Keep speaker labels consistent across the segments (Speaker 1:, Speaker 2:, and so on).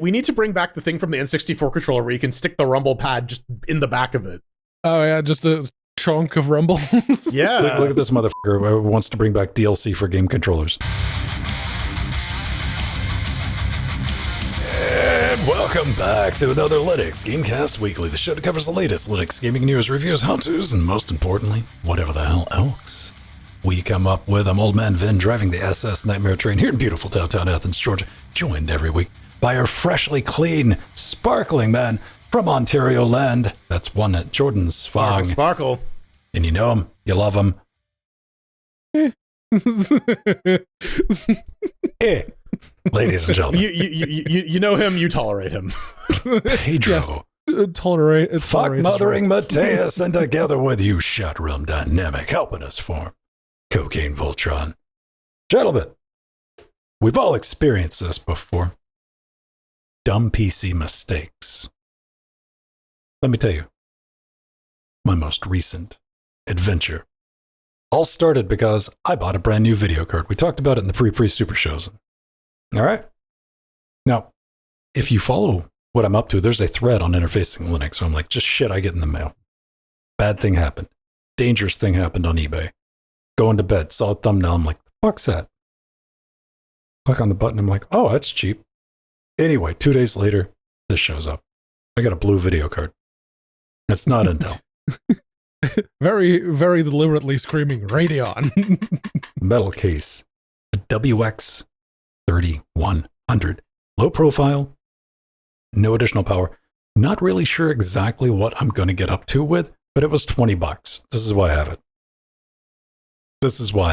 Speaker 1: We need to bring back the thing from the N64 controller where you can stick the rumble pad just in the back of it.
Speaker 2: Oh yeah, just a trunk of rumble.
Speaker 1: Yeah.
Speaker 3: Look at this motherfucker who wants to bring back DLC for game controllers. And welcome back to another Linux Gamecast Weekly, the show that covers the latest Linux gaming news, reviews, how-tos, and most importantly, whatever the hell else we come up with. I'm Old Man Vin, driving the SS Nightmare train here in beautiful downtown Athens, Georgia, joined every week by our freshly clean, sparkling man from Ontario land. That's one at Jordan Svang.
Speaker 1: Sparkle.
Speaker 3: And you know him, you love him. Ladies and gentlemen.
Speaker 1: You know him, you tolerate him.
Speaker 3: Pedro.
Speaker 2: Yes. Tolerate.
Speaker 3: Fuck mothering Mateus, and together with you, Shot Realm Dynamic, helping us form Cocaine Voltron. Gentlemen, we've all experienced this before. Dumb PC mistakes. Let me tell you, my most recent adventure all started because I bought a brand new video card. We talked about it in the pre-super shows. All right. Now, if you follow what I'm up to, there's a thread on Interfacing Linux. So I'm like, just shit I get in the mail. Bad thing happened. Dangerous thing happened on eBay. Going to bed, saw a thumbnail. I'm like, fuck's that? Click on the button. I'm like, oh, that's cheap. Anyway, 2 days later, this shows up. I got a blue video card. It's not Intel.
Speaker 2: Very, very deliberately screaming Radeon.
Speaker 3: Metal case. A WX 3100. Low profile. No additional power. Not really sure exactly what I'm going to get up to with, but it was $20. This is why I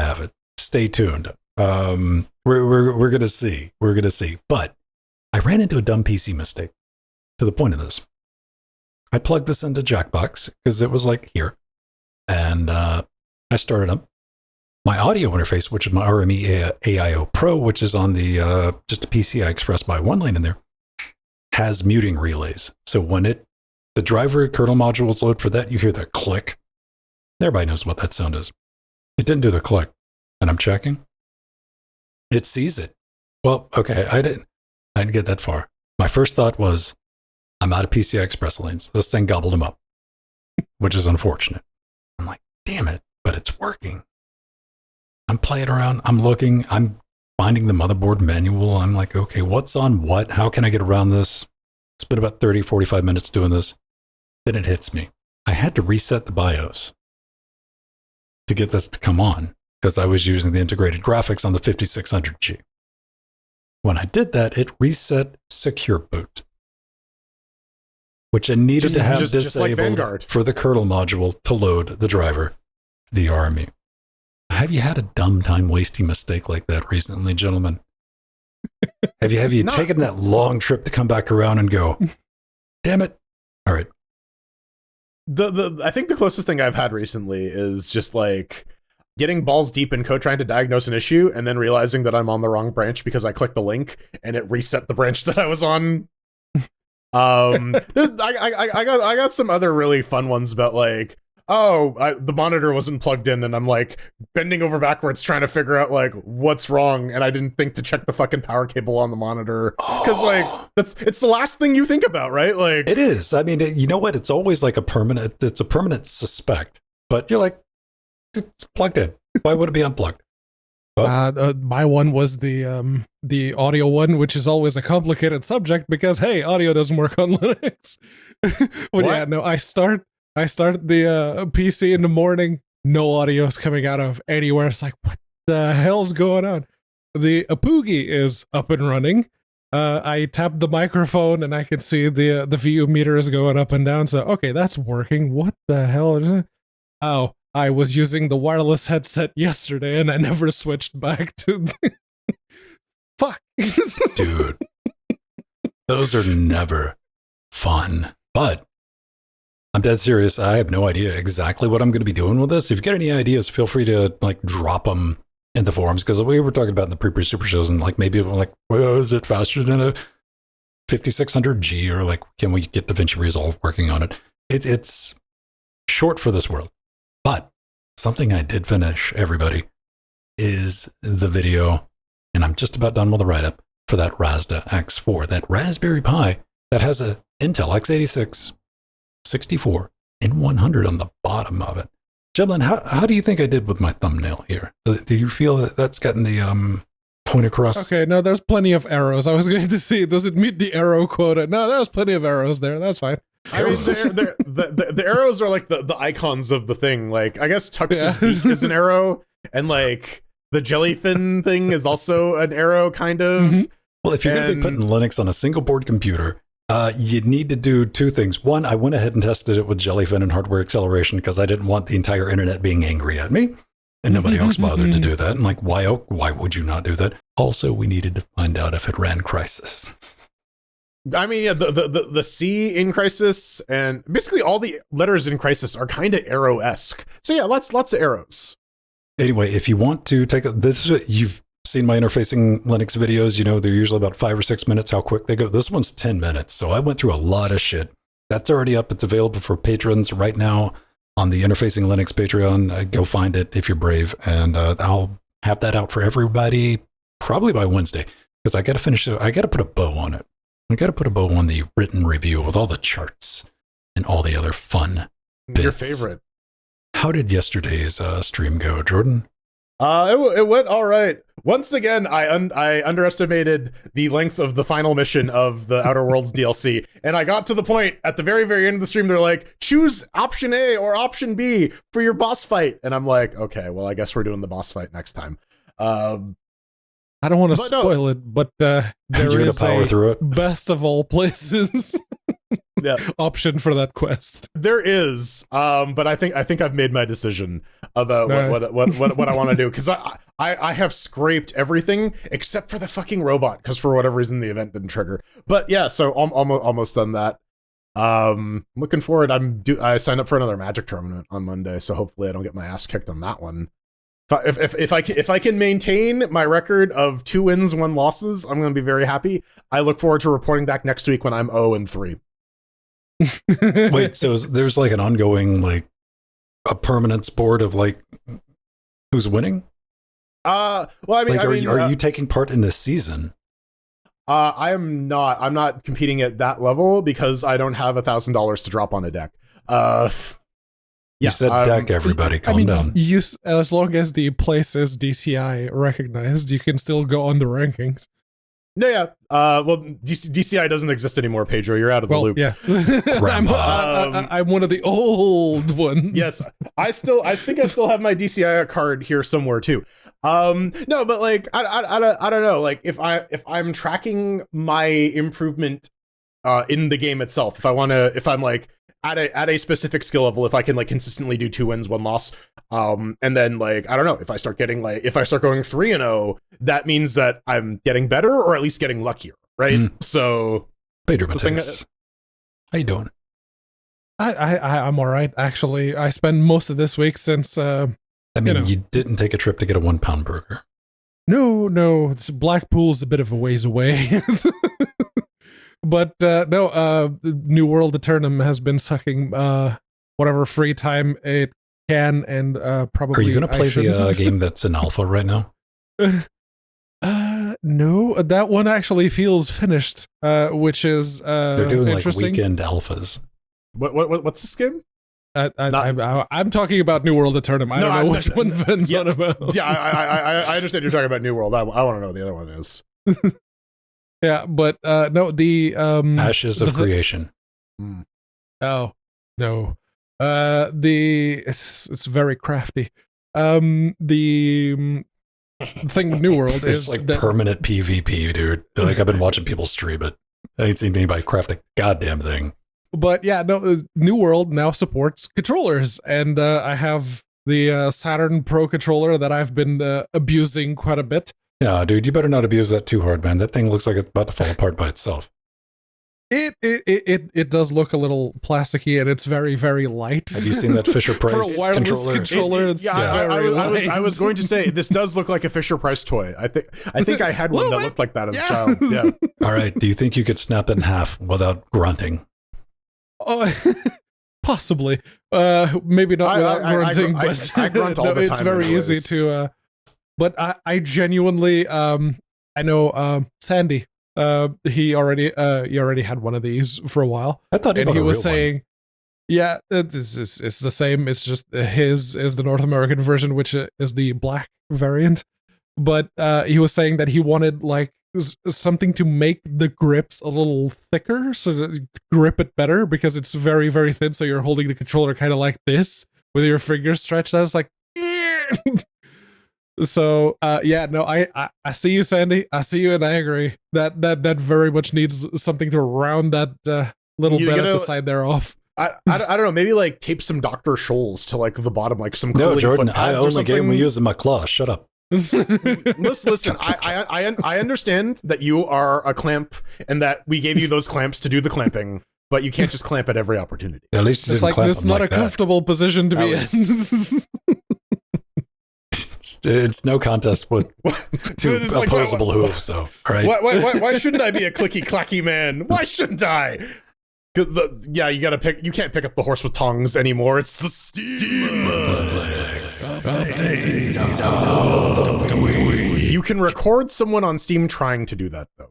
Speaker 3: have it. Stay tuned. We're going to see. But I ran into a dumb PC mistake to the point of this. I plugged this into Jackbox because it was like here. And I started up my audio interface, which is my RME AIO Pro, which is on the just a PCI Express by one lane in there, has muting relays. So when the driver kernel modules load for that, you hear that click. Everybody knows what that sound is. It didn't do the click. And I'm checking. It sees it. Well, okay, I didn't get that far. My first thought was, I'm out of PCI Express lanes. This thing gobbled them up, which is unfortunate. I'm like, damn it, but it's working. I'm playing around. I'm looking. I'm finding the motherboard manual. I'm like, okay, what's on what? How can I get around this? It's been about 30, 45 minutes doing this. Then it hits me. I had to reset the BIOS to get this to come on because I was using the integrated graphics on the 5600G. When I did that, it reset Secure Boot, which I needed to have disabled like for the kernel module to load the driver, the RME. Have you had a dumb time wasting mistake like that recently, gentlemen? Have you taken that long trip to come back around and go, damn it? All right.
Speaker 1: I think the closest thing I've had recently is just like getting balls deep in code trying to diagnose an issue and then realizing that I'm on the wrong branch because I clicked the link and it reset the branch that I was on. I got some other really fun ones about like, the monitor wasn't plugged in and I'm like bending over backwards trying to figure out like what's wrong, and I didn't think to check the fucking power cable on the monitor because like it's the last thing you think about, right? Like
Speaker 3: it is. I mean, you know what? It's always like a permanent suspect, but you're like, it's plugged in. Why would it be unplugged?
Speaker 2: My one was the audio one, which is always a complicated subject because hey, audio doesn't work on Linux. But yeah, no, I start the PC in the morning, no audio is coming out of anywhere. It's like, what the hell's going on? The Apoogie is up and running. I tapped the microphone and I can see the VU meter is going up and down. So okay, that's working. What the hell? Oh, I was using the wireless headset yesterday and I never switched back to the fuck.
Speaker 3: Dude, those are never fun. But I'm dead serious. I have no idea exactly what I'm going to be doing with this. If you get any ideas, feel free to like drop them in the forums, because we were talking about in the pre-super shows and like maybe like, well, is it faster than a 5600G, or like can we get DaVinci Resolve working on it? It's short for this world. But something I did finish, everybody, is the video, and I'm just about done with the write-up, for that Rasda X4, that Raspberry Pi that has a Intel x86 64 and 100 on the bottom of it. Gentlemen, how do you think I did with my thumbnail here? Do you feel that that's gotten the point across?
Speaker 2: Okay, no, there's plenty of arrows. I was going to see, does it meet the arrow quota? No, there's plenty of arrows there. That's fine.
Speaker 1: I mean, the arrows are like the icons of the thing. Like, I guess Tux's beak is an arrow, and like the jellyfin thing is also an arrow, kind of.
Speaker 2: Mm-hmm.
Speaker 3: Well, if you're going to be putting Linux on a single board computer, you need to do two things. One, I went ahead and tested it with Jellyfin and hardware acceleration because I didn't want the entire internet being angry at me. And nobody else bothered to do that. And like, why would you not do that? Also, we needed to find out if it ran Crisis.
Speaker 1: I mean, yeah, the C in Crisis and basically all the letters in Crisis are kind of arrow-esque. So yeah, lots of arrows.
Speaker 3: Anyway, if you want to take you've seen my interfacing Linux videos, you know they're usually about 5 or 6 minutes how quick they go. This one's 10 minutes, so I went through a lot of shit. That's already up. It's available for patrons right now on the Interfacing Linux Patreon. Go find it if you're brave, and I'll have that out for everybody probably by Wednesday because I got to finish it. I got to put a bow on it. I got to put a bow on the written review with all the charts and all the other fun bits.
Speaker 1: Your favorite.
Speaker 3: How did yesterday's stream go, Jordan?
Speaker 1: It went all right. Once again, I underestimated the length of the final mission of the Outer Worlds DLC, and I got to the point at the very, very end of the stream. They're like, choose option A or option B for your boss fight, and I'm like, okay, well, I guess we're doing the boss fight next time.
Speaker 2: I don't want to spoil it, but there is
Speaker 3: power through it.
Speaker 2: Best of all places option for that quest.
Speaker 1: There is, but I think I've made my decision about what I want to do because I have scraped everything except for the fucking robot because for whatever reason the event didn't trigger. But yeah, so I'm almost done that. Looking forward. I signed up for another Magic tournament on Monday, so hopefully I don't get my ass kicked on that one. If I can maintain my record of 2 wins, 1 losses, I'm going to be very happy. I look forward to reporting back next week when I'm 0-3.
Speaker 3: Wait, so there's like an ongoing, like a permanence board of like who's winning?
Speaker 1: Well, I mean,
Speaker 3: like, are you taking part in this season?
Speaker 1: I'm not. I'm not competing at that level because I don't have $1,000 to drop on a deck.
Speaker 3: You said deck, everybody. Calm down.
Speaker 2: As long as the place is DCI recognized, you can still go on the rankings.
Speaker 1: No, yeah. Well, DCI doesn't exist anymore, Pedro. You're out of the loop.
Speaker 2: Yeah. I'm one of the old ones.
Speaker 1: Yes, I think I still have my DCI card here somewhere too. No, but like I don't know. Like if I'm tracking my improvement in the game itself, if I'm like at a specific skill level, if I can like consistently do 2 wins, 1 loss, and then like I don't know, if I start going 3-0, that means that I'm getting better or at least getting luckier, right? So
Speaker 3: Pedro Mateus, how you doing?
Speaker 2: I'm all right, actually. I spent most of this week since
Speaker 3: you didn't take a trip to get a 1 pound burger.
Speaker 2: No, Blackpool's a bit of a ways away. But New World Eternum has been sucking whatever free time it can, and probably.
Speaker 3: Are you going to play the game that's in alpha right now?
Speaker 2: No, that one actually feels finished, which is
Speaker 3: they're doing like
Speaker 2: interesting.
Speaker 3: weekend alphas.
Speaker 1: What's this game?
Speaker 2: I'm talking about New World Eternum. I don't know which one Ben's on about.
Speaker 1: Yeah, I understand you're talking about New World. I want to know what the other one is.
Speaker 2: Yeah, but no, the
Speaker 3: Ashes of Creation.
Speaker 2: Oh no, it's very crafty. The thing, New World
Speaker 3: is like permanent PvP, dude. Like I've been watching people stream it. I ain't seen anybody craft a goddamn thing.
Speaker 2: But yeah, no, New World now supports controllers, and I have the Saturn Pro controller that I've been abusing quite a bit.
Speaker 3: Yeah, dude, you better not abuse that too hard, man. That thing looks like it's about to fall apart by itself.
Speaker 2: It does look a little plasticky, and it's very, very light.
Speaker 3: Have you seen that Fisher Price
Speaker 2: for a wireless controller?
Speaker 1: I was going to say this does look like a Fisher Price toy. I think I had one that looked like that as a child. Yeah.
Speaker 3: All right. Do you think you could snap it in half without grunting?
Speaker 2: Possibly. Maybe not without grunting, but
Speaker 1: I grunt all the time.
Speaker 2: It's very easy to. But I genuinely, I know Sandy. He already had one of these for a while.
Speaker 3: I thought
Speaker 2: he was saying, yeah, it's the same. It's just his is the North American version, which is the black variant. But he was saying that he wanted like something to make the grips a little thicker so that you grip it better, because it's very, very thin. So you're holding the controller kind of like this with your fingers stretched out. It's like, so yeah, no, I see you, Sandy. I see you, and I agree that very much needs something to round that little bit at the side there off.
Speaker 1: I don't know, maybe like tape some Dr. Scholl's to like the bottom, like some
Speaker 3: no, Jordan,
Speaker 1: foot pads
Speaker 3: I only
Speaker 1: or something.
Speaker 3: game we use in my claw. Shut up.
Speaker 1: Listen, I understand that you are a clamp and that we gave you those clamps to do the clamping, but you can't just clamp at every opportunity.
Speaker 3: At least
Speaker 2: it's like this not a comfortable position to be in.
Speaker 3: It's no contest with two opposable hooves, though. Right?
Speaker 1: Why shouldn't I be a clicky clacky man? Why shouldn't I? Yeah, you gotta pick. You can't pick up the horse with tongs anymore. It's the SteamOS. You can record someone on Steam trying to do that, though.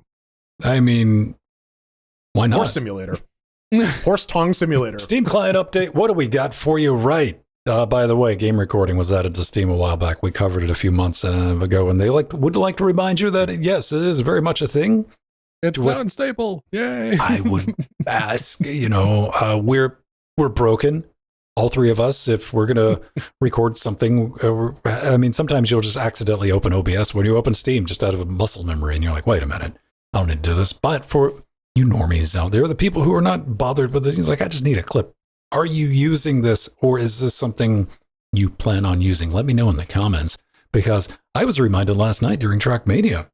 Speaker 3: I mean, why not?
Speaker 1: Horse simulator. Horse tong simulator.
Speaker 3: Steam client update. What do we got for you? Right. By the way, game recording was added to Steam a while back. We covered it a few months ago, and they would like to remind you that yes, it is very much a thing.
Speaker 2: It's non-stable. Yay!
Speaker 3: I would ask. We're broken, all three of us. If we're gonna record something, I mean, sometimes you'll just accidentally open OBS when you open Steam, just out of muscle memory, and you're like, wait a minute, I don't need to do this. But for you normies out there, the people who are not bothered with this, like, I just need a clip. Are you using this, or is this something you plan on using? Let me know in the comments, because I was reminded last night during Trackmania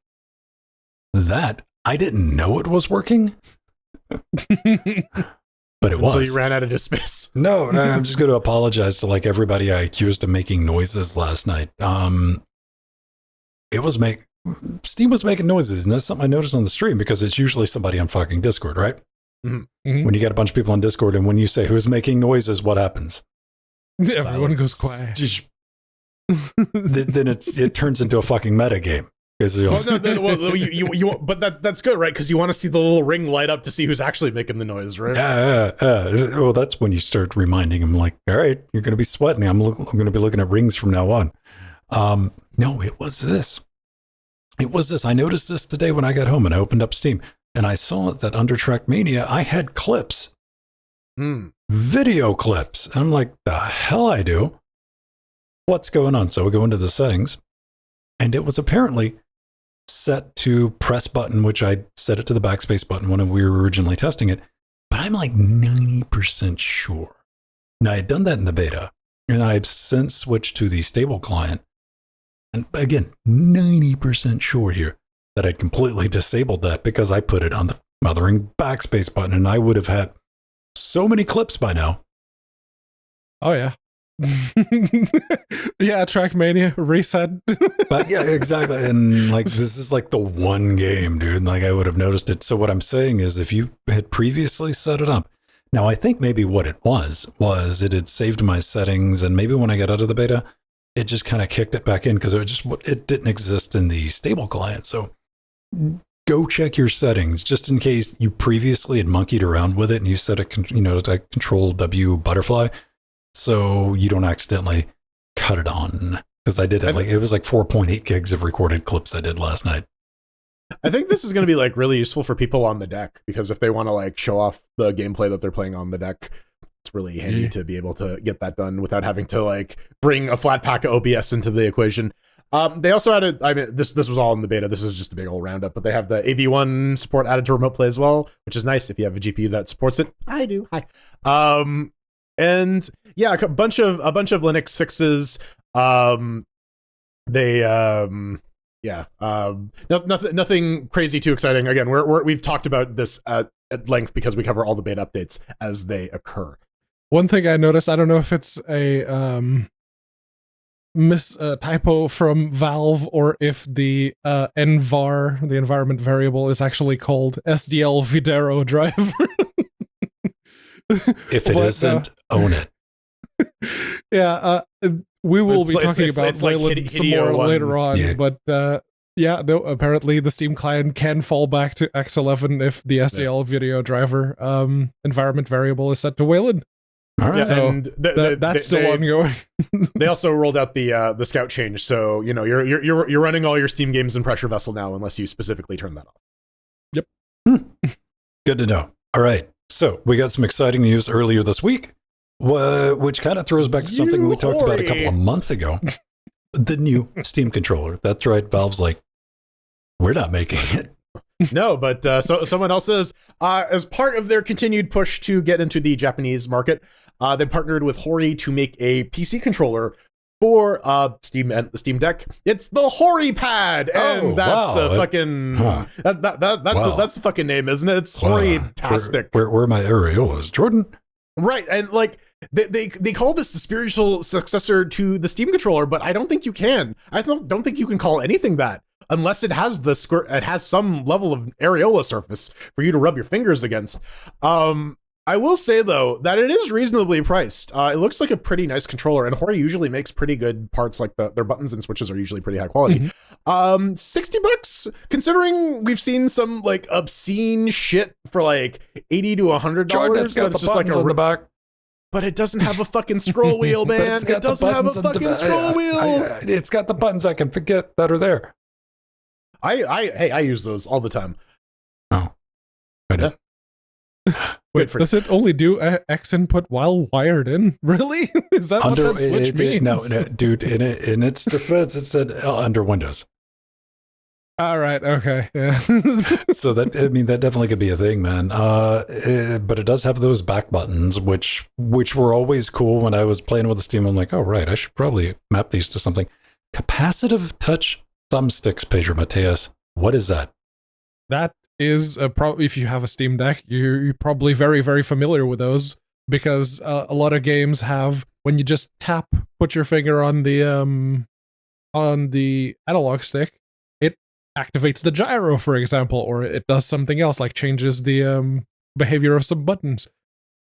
Speaker 3: that I didn't know it was working, but it was.
Speaker 1: Until you ran out of dismiss.
Speaker 3: No, I'm just going to apologize to like everybody I accused of making noises last night. Steam was making noises, and that's something I noticed on the stream, because it's usually somebody on fucking Discord, right? Mm-hmm. When you get a bunch of people on Discord, and when you say who's making noises, what happens?
Speaker 2: Everyone goes quiet.
Speaker 3: Then it turns into a fucking meta game. But
Speaker 1: that's good, right? Because you want to see the little ring light up to see who's actually making the noise, right?
Speaker 3: Well, that's when you start reminding them, like, all right, you're going to be sweating. I'm going to be looking at rings from now on. No, it was this. I noticed this today when I got home and I opened up Steam, and I saw that under Trackmania, I had clips, video clips. And I'm like, the hell I do? What's going on? So we go into the settings, and it was apparently set to press button, which I set it to the backspace button when we were originally testing it. But I'm like 90% sure. Now, I had done that in the beta, and I've since switched to the stable client. And again, 90% sure here that I'd completely disabled that, because I put it on the mothering backspace button, and I would have had so many clips by now.
Speaker 2: Oh, yeah. Yeah, Trackmania reset.
Speaker 3: But yeah, exactly. And like, this is like the one game, dude. Like, I would have noticed it. So what I'm saying is, if you had previously set it up, now I think maybe what it was it had saved my settings, and maybe when I got out of the beta, it just kind of kicked it back in, because it didn't exist in the stable client. So go check your settings, just in case you previously had monkeyed around with it and you set it, to Control W butterfly, so you don't accidentally cut it on. Because I did it, it was like 4.8 gigs of recorded clips I did last night.
Speaker 1: I think this is going to be like really useful for people on the deck, because if they want to like show off the gameplay that they're playing on the deck, it's really handy to be able to get that done without having to like bring a flat pack of OBS into the equation. They also added, I mean, this was all in the beta. This is just a big old roundup, but they have the AV1 support added to remote play as well, which is nice if you have a GPU that supports it. I do. Hi. And yeah, a bunch of Linux fixes. Nothing crazy too exciting. Again, we've talked about this at length because we cover all the beta updates as they occur.
Speaker 2: One thing I noticed, I don't know if it's a typo from Valve, or if the envar, the environment variable, is actually called SDL Videro driver.
Speaker 3: If it isn't, own it.
Speaker 2: Yeah, we will be talking about Wayland some more later on, but Yeah, no, apparently the Steam client can fall back to X11 if the SDL video driver environment variable is set to Wayland.
Speaker 3: All right.
Speaker 1: Yeah,
Speaker 2: So
Speaker 1: and
Speaker 2: that's still ongoing.
Speaker 1: They also rolled out the scout change, so you know you're running all your Steam games in Pressure Vessel now, unless you specifically turn that off.
Speaker 2: Yep.
Speaker 3: Good to know. All right. So we got some exciting news earlier this week, which kind of throws back to something we talked about a couple of months ago. The new Steam controller. That's right. Valve's like, we're not making it.
Speaker 1: No, but so someone else is. As part of their continued push to get into the Japanese market, they partnered with Hori to make a PC controller for Steam and the Steam Deck. It's the Horipad, and that's a fucking that's a fucking name, isn't it? It's Hori-tastic.
Speaker 3: Where are my areolas, Jordan?
Speaker 1: Right, and like they call this the spiritual successor to the Steam controller, but I don't think you can. I don't think you can call anything that unless it has it has some level of areola surface for you to rub your fingers against. I will say though that it is reasonably priced. It looks like a pretty nice controller, and Hori usually makes pretty good parts. Like their buttons and switches are usually pretty high quality. $60, considering we've seen some like obscene shit for like $80 to $100.
Speaker 3: It's got the just like on the back.
Speaker 1: But it doesn't have a fucking scroll wheel, man. It doesn't have a fucking scroll wheel.
Speaker 3: It's got the buttons I can forget that are there.
Speaker 1: I use those all the time.
Speaker 3: Oh, I do.
Speaker 2: Wait, does it only do X input while wired in? Really? Is that what that switch means?
Speaker 3: No, dude. In its defense, it said under Windows.
Speaker 2: All right. Okay. Yeah.
Speaker 3: So that definitely could be a thing, man. But it does have those back buttons, which were always cool when I was playing with the Steam. I'm like, oh right, I should probably map these to something. Capacitive touch thumbsticks, Pedro Mateus. What is that?
Speaker 2: That is probably, if you have a Steam Deck, you're probably very, very familiar with those, because a lot of games have, when you just put your finger on the analog stick, it activates the gyro, for example, or it does something else, like changes the behavior of some buttons.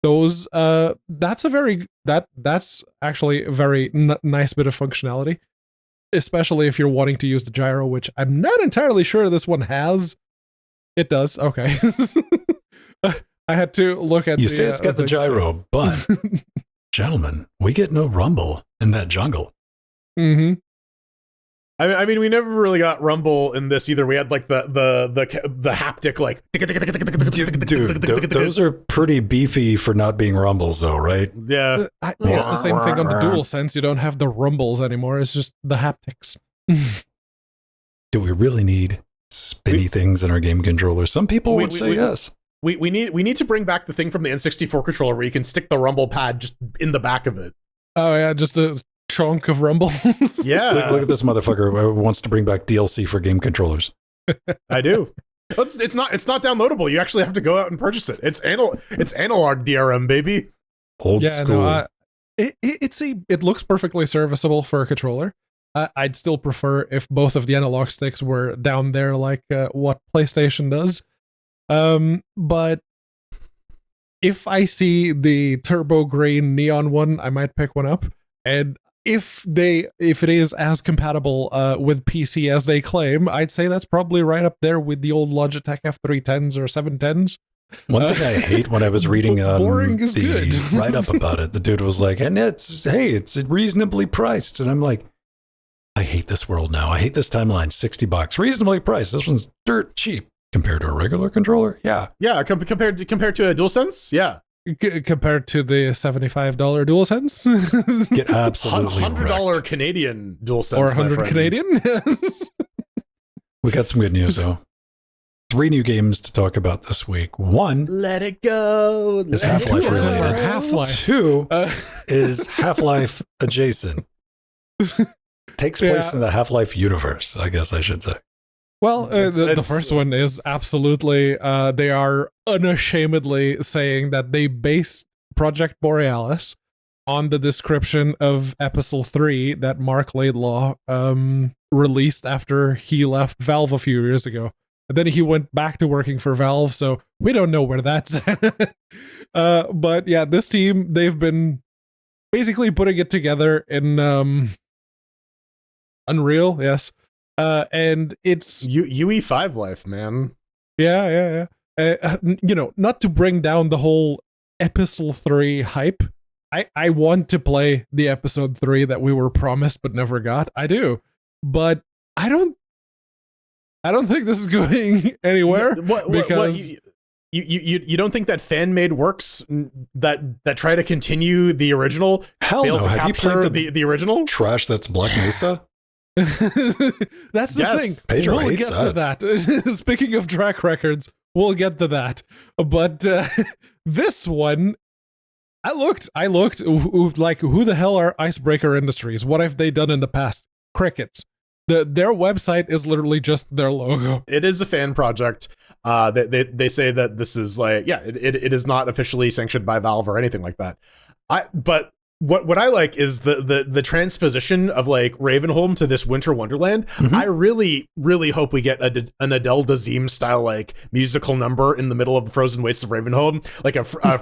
Speaker 2: Those that's actually a very nice bit of functionality, especially if you're wanting to use the gyro, which I'm not entirely sure this one has. It does. Okay. I had to look at
Speaker 3: you say it's got the gyro, but gentlemen, we get no rumble in that jungle.
Speaker 2: Mm-hmm.
Speaker 1: I mean, we never really got rumble in this either. We had like the haptic, like
Speaker 3: dude. Those are pretty beefy for not being rumbles, though, right?
Speaker 1: Yeah,
Speaker 2: it's the same thing on the DualSense. You don't have the rumbles anymore. It's just the haptics.
Speaker 3: Do we really need spinny things in our game controller? Some people would say yes.
Speaker 1: We need to bring back the thing from the N64 controller where you can stick the rumble pad just in the back of it.
Speaker 2: Oh yeah, just a chunk of rumble.
Speaker 1: Yeah.
Speaker 3: Look at this motherfucker who wants to bring back DLC for game controllers.
Speaker 1: I do. It's not downloadable. You actually have to go out and purchase it. It's analog DRM, baby.
Speaker 3: Old school.
Speaker 2: No, it looks perfectly serviceable for a controller. I'd still prefer if both of the analog sticks were down there like what PlayStation does. But if I see the turbo green neon one, I might pick one up. And if it is as compatible with PC as they claim, I'd say that's probably right up there with the old Logitech F310s or 710s.
Speaker 3: One thing I hate when I was reading
Speaker 2: boring is good.
Speaker 3: write-up about it, the dude was like, and it's reasonably priced. And I'm like, I hate this world now. I hate this timeline. $60, reasonably priced. This one's dirt cheap compared to a regular controller. Yeah,
Speaker 1: compared to a DualSense. Yeah,
Speaker 2: compared to the $75 DualSense.
Speaker 3: Get absolutely
Speaker 1: $100 Canadian DualSense,
Speaker 2: or 100 Canadian. Yes.
Speaker 3: We got some good news though. 3 new games to talk about this week. 1,
Speaker 1: Let It Go,
Speaker 3: is Half-Life related.
Speaker 2: Half-Life.
Speaker 3: 2 is Half-Life adjacent. Takes place in the Half-Life universe, I guess I should say.
Speaker 2: Well, the first one is absolutely, they are unashamedly saying that they based Project Borealis on the description of Episode 3 that Mark Laidlaw released after he left Valve a few years ago. And then he went back to working for Valve, so we don't know where that's at. But yeah, this team, they've been basically putting it together in Unreal, yes. And it's
Speaker 1: UE5 life, man.
Speaker 2: yeah. Not to bring down the whole Epistle 3 hype. I want to play the episode 3 that we were promised but never got. I do, but I don't think this is going anywhere. Because
Speaker 1: you don't think that fan-made works that try to continue the original
Speaker 3: Hell
Speaker 1: fail
Speaker 3: no.
Speaker 1: to
Speaker 3: Have you
Speaker 1: capture
Speaker 3: played
Speaker 1: the original?
Speaker 3: trash that's Black Mesa?
Speaker 2: that's the
Speaker 1: Yes.
Speaker 2: thing.
Speaker 3: Pedro
Speaker 2: We'll
Speaker 3: hates
Speaker 2: get to that. Speaking of track records, we'll get to that. But this one, I looked like, who the hell are Icebreaker Industries? What have they done in the past? Crickets. Their website is literally just their logo.
Speaker 1: It is a fan project. They say that this is like, it is not officially sanctioned by Valve or anything like that. But what I like is the transposition of like Ravenholm to this Winter Wonderland.
Speaker 3: Mhm.
Speaker 1: I really, really hope we get an Adele Dazeem style like musical number in the middle of the frozen wastes of Ravenholm, like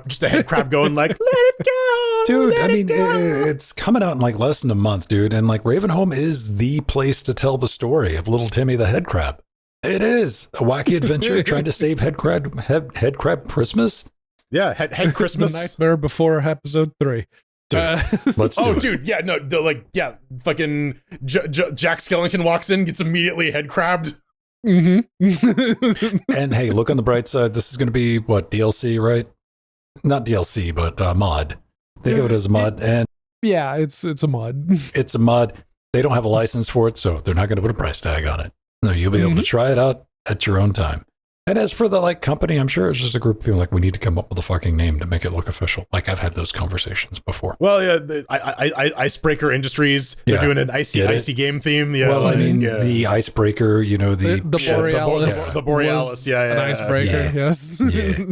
Speaker 1: just a head crab going like, let it go,
Speaker 3: Dude,
Speaker 1: let
Speaker 3: I
Speaker 1: it
Speaker 3: mean,
Speaker 1: go.
Speaker 3: it's coming out in like less than a month, dude. And like Ravenholm is the place to tell the story of little Timmy the head crab. It is a wacky adventure trying to save head crab Christmas.
Speaker 1: Yeah, head
Speaker 2: The
Speaker 1: Christmas.
Speaker 2: Nightmare Before episode 3.
Speaker 3: Dude, let's do
Speaker 1: Oh,
Speaker 3: it.
Speaker 1: dude, yeah, no, fucking Jack Skellington walks in, gets immediately head crabbed.
Speaker 2: Mm-hmm.
Speaker 3: And hey, look on the bright side. This is going to be what, DLC, right? Not DLC, but mod. Think of it as a mod, and
Speaker 2: Yeah, it's a mod.
Speaker 3: it's a mod. They don't have a license for it, so they're not going to put a price tag on it. No, you'll be able to try it out at your own time. And as for the like company, I'm sure it's just a group of people like, we need to come up with a fucking name to make it look official. Like I've had those conversations before.
Speaker 1: Well, yeah, Icebreaker Industries. They're
Speaker 3: Yeah.
Speaker 1: doing an icy game theme. Yeah,
Speaker 3: Well, I mean,
Speaker 1: yeah.
Speaker 3: the icebreaker, you know, the
Speaker 2: Borealis.
Speaker 1: the Borealis,
Speaker 2: was
Speaker 1: yeah,
Speaker 2: an
Speaker 1: yeah.
Speaker 2: icebreaker.
Speaker 3: Yeah.
Speaker 2: Yes.
Speaker 3: Yeah.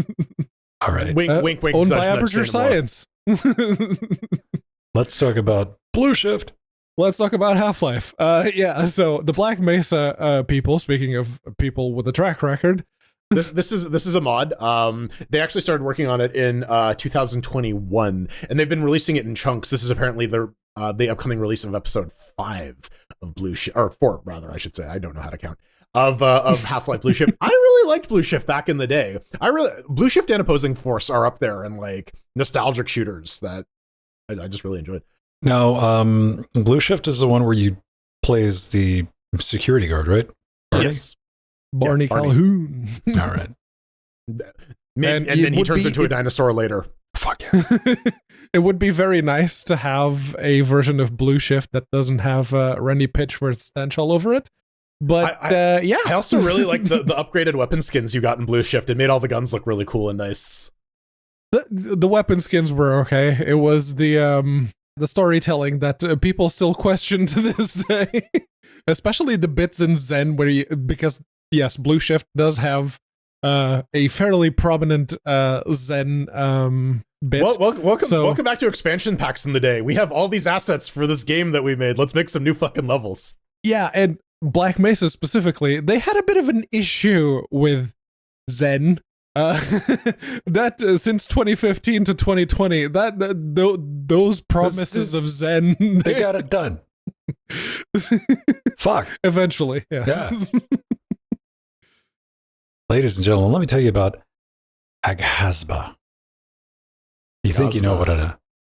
Speaker 3: All right.
Speaker 1: Wink, wink, wink.
Speaker 2: Owned by
Speaker 1: That's
Speaker 2: Aperture
Speaker 1: understandable.
Speaker 2: Science.
Speaker 3: Let's talk about Blue Shift.
Speaker 2: Let's talk about Half-Life. So the Black Mesa people, speaking of people with a track record,
Speaker 1: This is a mod. They actually started working on it in 2021, and they've been releasing it in chunks. This is apparently the upcoming release of episode 5 of Blue Shift, or 4 rather, I should say. I don't know how to count. Of Half-Life Blue Shift. I really liked Blue Shift back in the day. Blue Shift and Opposing Force are up there in like nostalgic shooters that I just really enjoyed.
Speaker 3: Now, Blue Shift is the one where you play as the security guard, right?
Speaker 1: Yes.
Speaker 2: Barney
Speaker 1: Barney.
Speaker 2: Calhoun.
Speaker 3: All right.
Speaker 2: And
Speaker 1: And
Speaker 2: it
Speaker 1: then he
Speaker 2: would
Speaker 1: turns
Speaker 2: be-
Speaker 1: into a dinosaur later.
Speaker 3: Fuck yeah.
Speaker 2: It would be very nice to have a version of Blue Shift that doesn't have Randy Pitchford stench all over it. But yeah.
Speaker 1: I also really like the upgraded weapon skins you got in Blue Shift. It made all the guns look really cool and nice.
Speaker 2: The weapon skins were okay. It was the storytelling that people still question to this day, especially the bits in Zen because yes, Blue Shift does have a fairly prominent Zen bit.
Speaker 1: Welcome back to expansion packs in the day. We have all these assets for this game that we made. Let's make some new fucking levels.
Speaker 2: Yeah, and Black Mesa specifically, they had a bit of an issue with Zen. That since 2015 to 2020, those promises of Zen,
Speaker 3: They got it done. Fuck.
Speaker 2: eventually. Yes.
Speaker 3: Ladies and gentlemen, let me tell you about Aghasba. You think you know what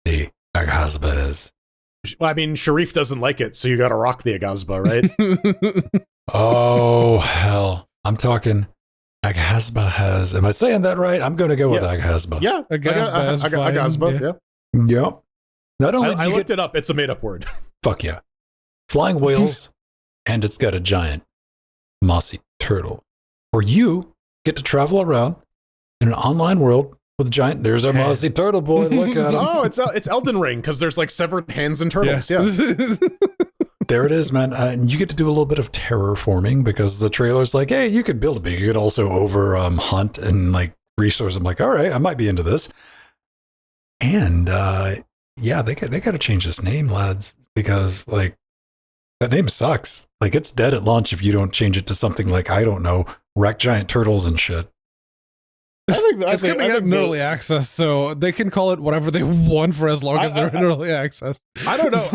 Speaker 3: the Aghasba is?
Speaker 1: Well, I mean, Sharif doesn't like it, so you got to rock the Aghasba, right?
Speaker 3: Oh, hell. I'm talking Aghasba has. Am I saying that right? I'm going to go with Aghasba.
Speaker 1: Yeah,
Speaker 2: Aghasba is fine,
Speaker 1: Aghasba, yeah.
Speaker 3: Yep. Not only
Speaker 1: I
Speaker 3: do you
Speaker 1: looked
Speaker 3: get,
Speaker 1: it up. It's a made-up word.
Speaker 3: fuck yeah, flying whales, and it's got a giant mossy turtle, where you get to travel around in an online world with a giant. There's our mossy turtle boy. Look at him.
Speaker 1: Oh, it's Elden Ring because there's like severed hands and turtles. Yeah.
Speaker 3: There it is, man. And you get to do a little bit of terraforming because the trailer's like, hey, you could build a big. You could also hunt and like resource. I'm like, all right, I might be into this. And yeah, they got to change this name, lads, because like that name sucks. Like it's dead at launch if you don't change it to something like, I don't know, wreck giant turtles and shit.
Speaker 2: It's coming out in early access, so they can call it whatever they want for as long as they're in early access.
Speaker 1: I don't know.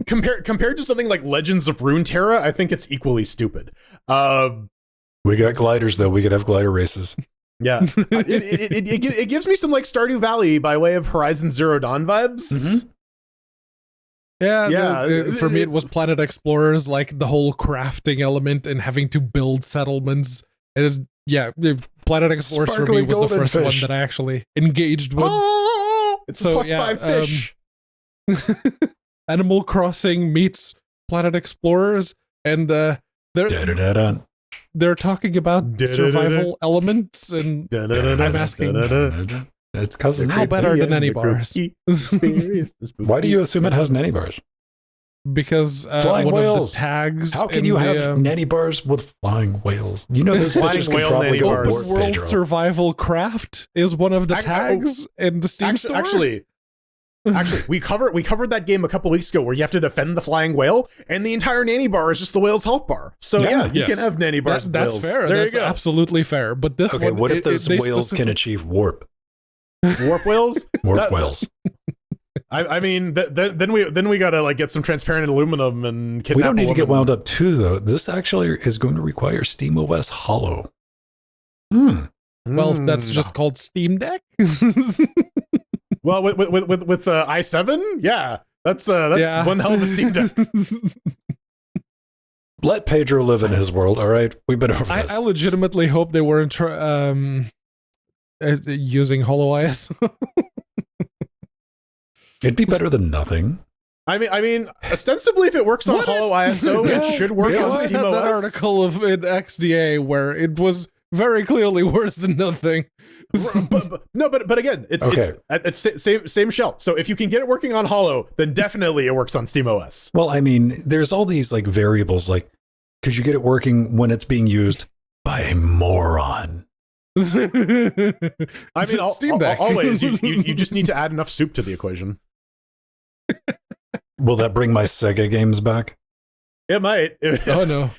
Speaker 1: Compared to something like Legends of Runeterra, I think it's equally stupid.
Speaker 3: We got gliders, though. We could have glider races.
Speaker 1: Yeah, it gives me some like Stardew Valley by way of Horizon Zero Dawn vibes.
Speaker 3: Mm-hmm.
Speaker 2: Yeah, for me it was Planet Explorers, like the whole crafting element and having to build settlements. It is, Planet Explorers for me was the first one that I actually engaged with.
Speaker 1: Oh, it's so, a +5 fish.
Speaker 2: Animal Crossing meets Planet Explorers, and they're talking about survival elements, and I'm asking,
Speaker 3: it's cousin.
Speaker 2: How better than any bars?
Speaker 3: Why do you assume it has nanny bars?
Speaker 2: Because
Speaker 3: flying
Speaker 2: one
Speaker 3: whales.
Speaker 2: Of the tags.
Speaker 3: How can you have nanny bars with flying whales? You know those bitches can probably go
Speaker 2: open
Speaker 3: abort,
Speaker 2: world
Speaker 3: Pedro.
Speaker 2: survival craft is one of the tags in the Steam store.
Speaker 1: Actually, we covered that game a couple weeks ago where you have to defend the flying whale, and the entire nanny bar is just the whale's health bar. So you can have nanny bars.
Speaker 2: That's fair. That's absolutely fair. But this one,
Speaker 3: what if those whales can achieve warp?
Speaker 1: Warp whales?
Speaker 3: Warp whales.
Speaker 1: I mean, then we gotta like get some transparent aluminum and kidnap.
Speaker 3: We don't need to get wound up too, though. This actually is going to require SteamOS Holo.
Speaker 2: Well, that's just called Steam Deck.
Speaker 1: Well, with i7, yeah, that's one hell of a Steam Deck.
Speaker 3: Let Pedro live in his world. All right, we've been over this.
Speaker 2: I legitimately hope they weren't using HoloIS.
Speaker 3: It'd be better than nothing.
Speaker 1: I mean, ostensibly, if it works on Holo ISO, it should work on SteamOS.
Speaker 2: I had that article in XDA where it was very clearly worse than nothing.
Speaker 1: but again, it's same shell. So if you can get it working on Holo, then definitely it works on SteamOS.
Speaker 3: Well, I mean, there's all these like variables, like could you get it working when it's being used by a moron?
Speaker 1: I mean,
Speaker 2: Steam Deck.
Speaker 1: Always you just need to add enough soup to the equation.
Speaker 3: Will that bring my SEGA games back?
Speaker 1: It might.
Speaker 2: Oh no!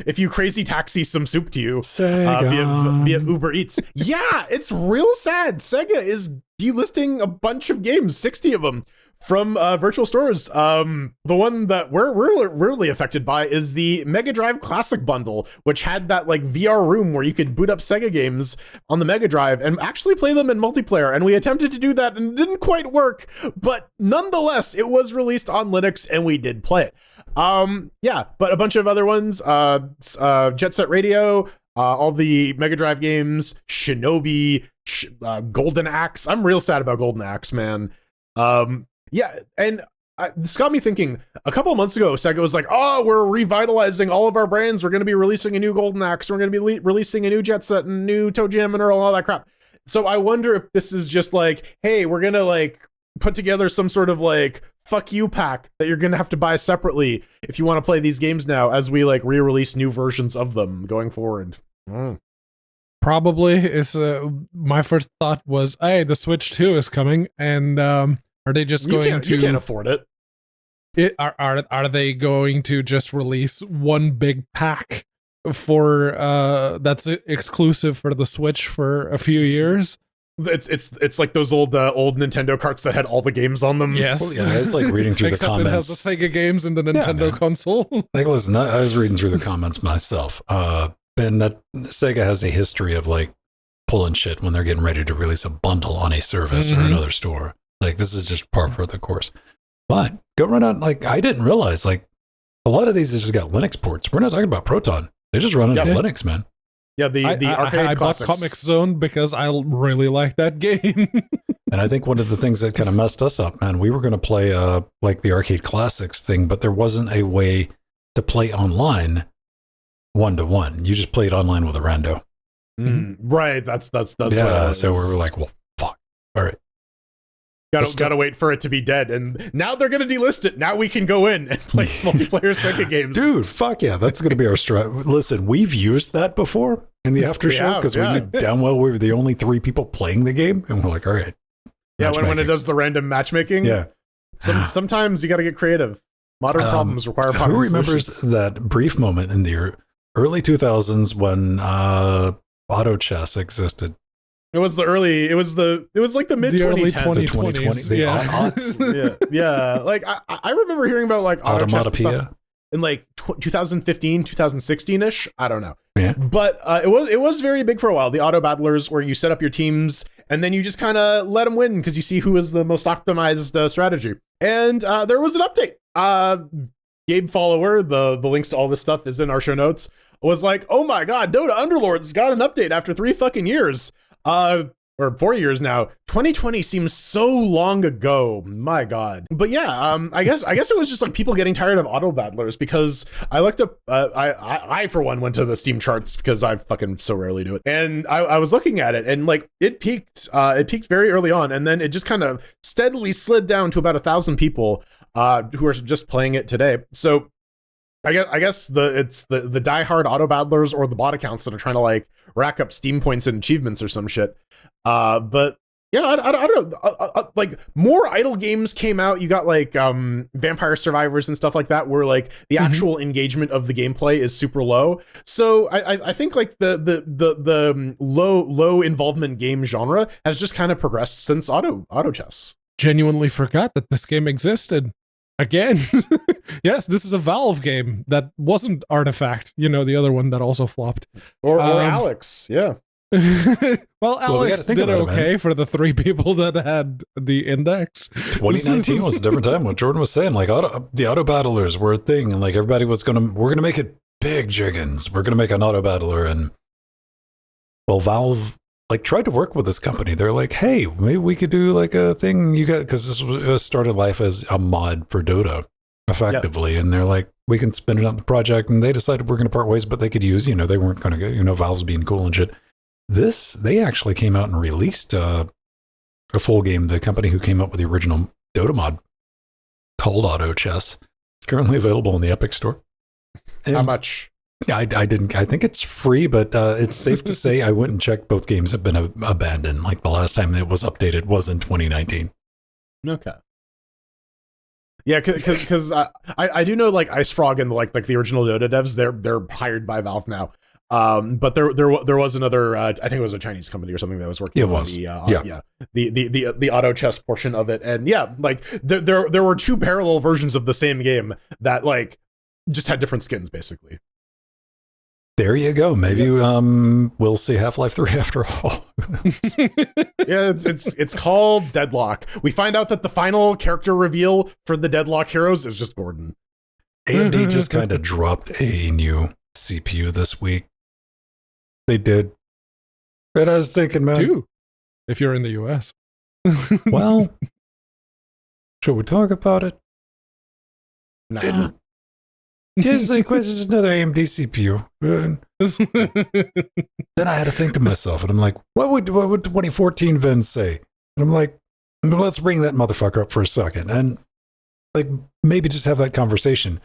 Speaker 1: If you crazy taxi some soup to you via Uber Eats, yeah, it's real sad. Sega is delisting a bunch of games, 60 of them, from virtual stores. The one that we're really affected by is the Mega Drive Classic Bundle, which had that like VR room where you could boot up Sega games on the Mega Drive and actually play them in multiplayer. And we attempted to do that and it didn't quite work, but nonetheless, it was released on Linux and we did play it. But a bunch of other ones, Jet Set Radio, all the Mega Drive games, Shinobi, Golden Axe. I'm real sad about Golden Axe, man. Yeah, and this got me thinking, a couple of months ago, Sega was like, oh, we're revitalizing all of our brands. We're going to be releasing a new Golden Axe. We're going to be releasing a new Jet Set and new Toe Jam and all that crap. So I wonder if this is just like, hey, we're going to like put together some sort of like fuck you pack that you're going to have to buy separately if you want to play these games now as we like re-release new versions of them going forward.
Speaker 2: Probably is my first thought was, hey, the Switch 2 is coming, and are they just going to?
Speaker 1: You can't afford it.
Speaker 2: Are they going to just release one big pack for that's exclusive for the Switch for a few years?
Speaker 1: It's like those old Nintendo carts that had all the games on them.
Speaker 2: Yes,
Speaker 3: well, yeah, I was like reading through the comments.
Speaker 2: It has the Sega games and the Nintendo console.
Speaker 3: Like, listen, I was reading through the comments myself, and that Sega has a history of like pulling shit when they're getting ready to release a bundle on a service or another store. Like, this is just par for the course. But go run on, like, I didn't realize, like, a lot of these just got Linux ports. We're not talking about Proton. They just run on Linux, man.
Speaker 1: Yeah, the arcade
Speaker 2: I bought
Speaker 1: classics.
Speaker 2: Comic Zone because I really like that game.
Speaker 3: And I think one of the things that kind of messed us up, man, we were going to play, like, the arcade classics thing, but there wasn't a way to play online one-to-one. You just played online with a rando.
Speaker 1: Right, that's
Speaker 3: yeah, so we were like, well, fuck. All right.
Speaker 1: Gotta wait for it to be dead, and now they're gonna delist it. Now we can go in and play multiplayer Sega games.
Speaker 3: Dude, fuck yeah, that's gonna be our strat. Listen, we've used that before in the after show because we knew damn well we were the only 3 people playing the game, and we're like, all right.
Speaker 1: Yeah, when it does the random matchmaking.
Speaker 3: Yeah.
Speaker 1: Sometimes you gotta get creative. Modern problems require modern
Speaker 3: Who remembers
Speaker 1: solutions.
Speaker 3: that brief moment in the early 2000s when auto chess existed.
Speaker 1: It was like the mid
Speaker 2: The early
Speaker 1: 2010s.
Speaker 2: 2020s.
Speaker 3: The
Speaker 2: Yeah.
Speaker 3: aughts.
Speaker 1: yeah. Like I remember hearing about like auto chess and stuff
Speaker 3: Automatopoeia.
Speaker 1: in like 2015, 2016ish. I don't know.
Speaker 3: Yeah.
Speaker 1: But it was very big for a while. The auto battlers where you set up your teams and then you just kind of let them win because you see who is the most optimized strategy. And there was an update. Gabe Follower, the links to all this stuff is in our show notes, was like, oh my god, DOTA Underlords got an update after 3 fucking years. Or 4 years now. 2020 seems so long ago. My god. But yeah, I guess it was just like people getting tired of auto battlers because I looked up. I for one went to the Steam charts because I fucking so rarely do it, and I was looking at it and like it peaked. It peaked very early on, and then it just kind of steadily slid down to about 1,000 people who are just playing it today. So I guess it's the diehard auto battlers or the bot accounts that are trying to like rack up Steam points and achievements or some shit. But yeah, I don't know. Like more idle games came out. You got like Vampire Survivors and stuff like that, where like the actual engagement of the gameplay is super low. So I think like the low involvement game genre has just kind of progressed since auto chess.
Speaker 2: Genuinely forgot that this game existed. Again, yes, this is a Valve game that wasn't Artifact, the other one that also flopped.
Speaker 1: Or Alex, yeah.
Speaker 2: Well, Alex did okay for the 3 people that had the index.
Speaker 3: 2019 was a different time. What Jordan was saying, like the auto battlers were a thing, and like everybody was we're gonna make it big, jiggins. We're gonna make an auto battler, and well, Valve like tried to work with this company. They're like, hey, maybe we could do like a thing because this was started life as a mod for Dota effectively. Yep. And they're like, we can spin it up the project, and they decided we're going to part ways, but they could use, they weren't going to go, Valve's being cool and shit. They actually came out and released a full game. The company who came up with the original Dota mod called Auto Chess. It's currently available in the Epic Store. And
Speaker 1: how much?
Speaker 3: I think it's free, but it's safe to say I went and checked. Both games have been abandoned. Like the last time it was updated was in 2019.
Speaker 1: Okay. Yeah, because I do know like Ice Frog and like the original Dota devs, they're hired by Valve now. But there was another I think it was a Chinese company or something that was working on the auto chess portion of it. And yeah, like there were 2 parallel versions of the same game that like just had different skins basically.
Speaker 3: There you go. Maybe we'll see Half-Life 3 after all.
Speaker 1: Yeah, it's called Deadlock. We find out that the final character reveal for the Deadlock heroes is just Gordon.
Speaker 3: AMD just kind of dropped a new CPU this week. They did. But I was thinking, man.
Speaker 2: Too, if you're in the US.
Speaker 3: Well, should we talk about it?
Speaker 1: Nah.
Speaker 3: Just like, this is another AMD CPU. Then I had to think to myself, and I'm like, what would 2014 Vin say? And I'm like, let's bring that motherfucker up for a second, and like maybe just have that conversation.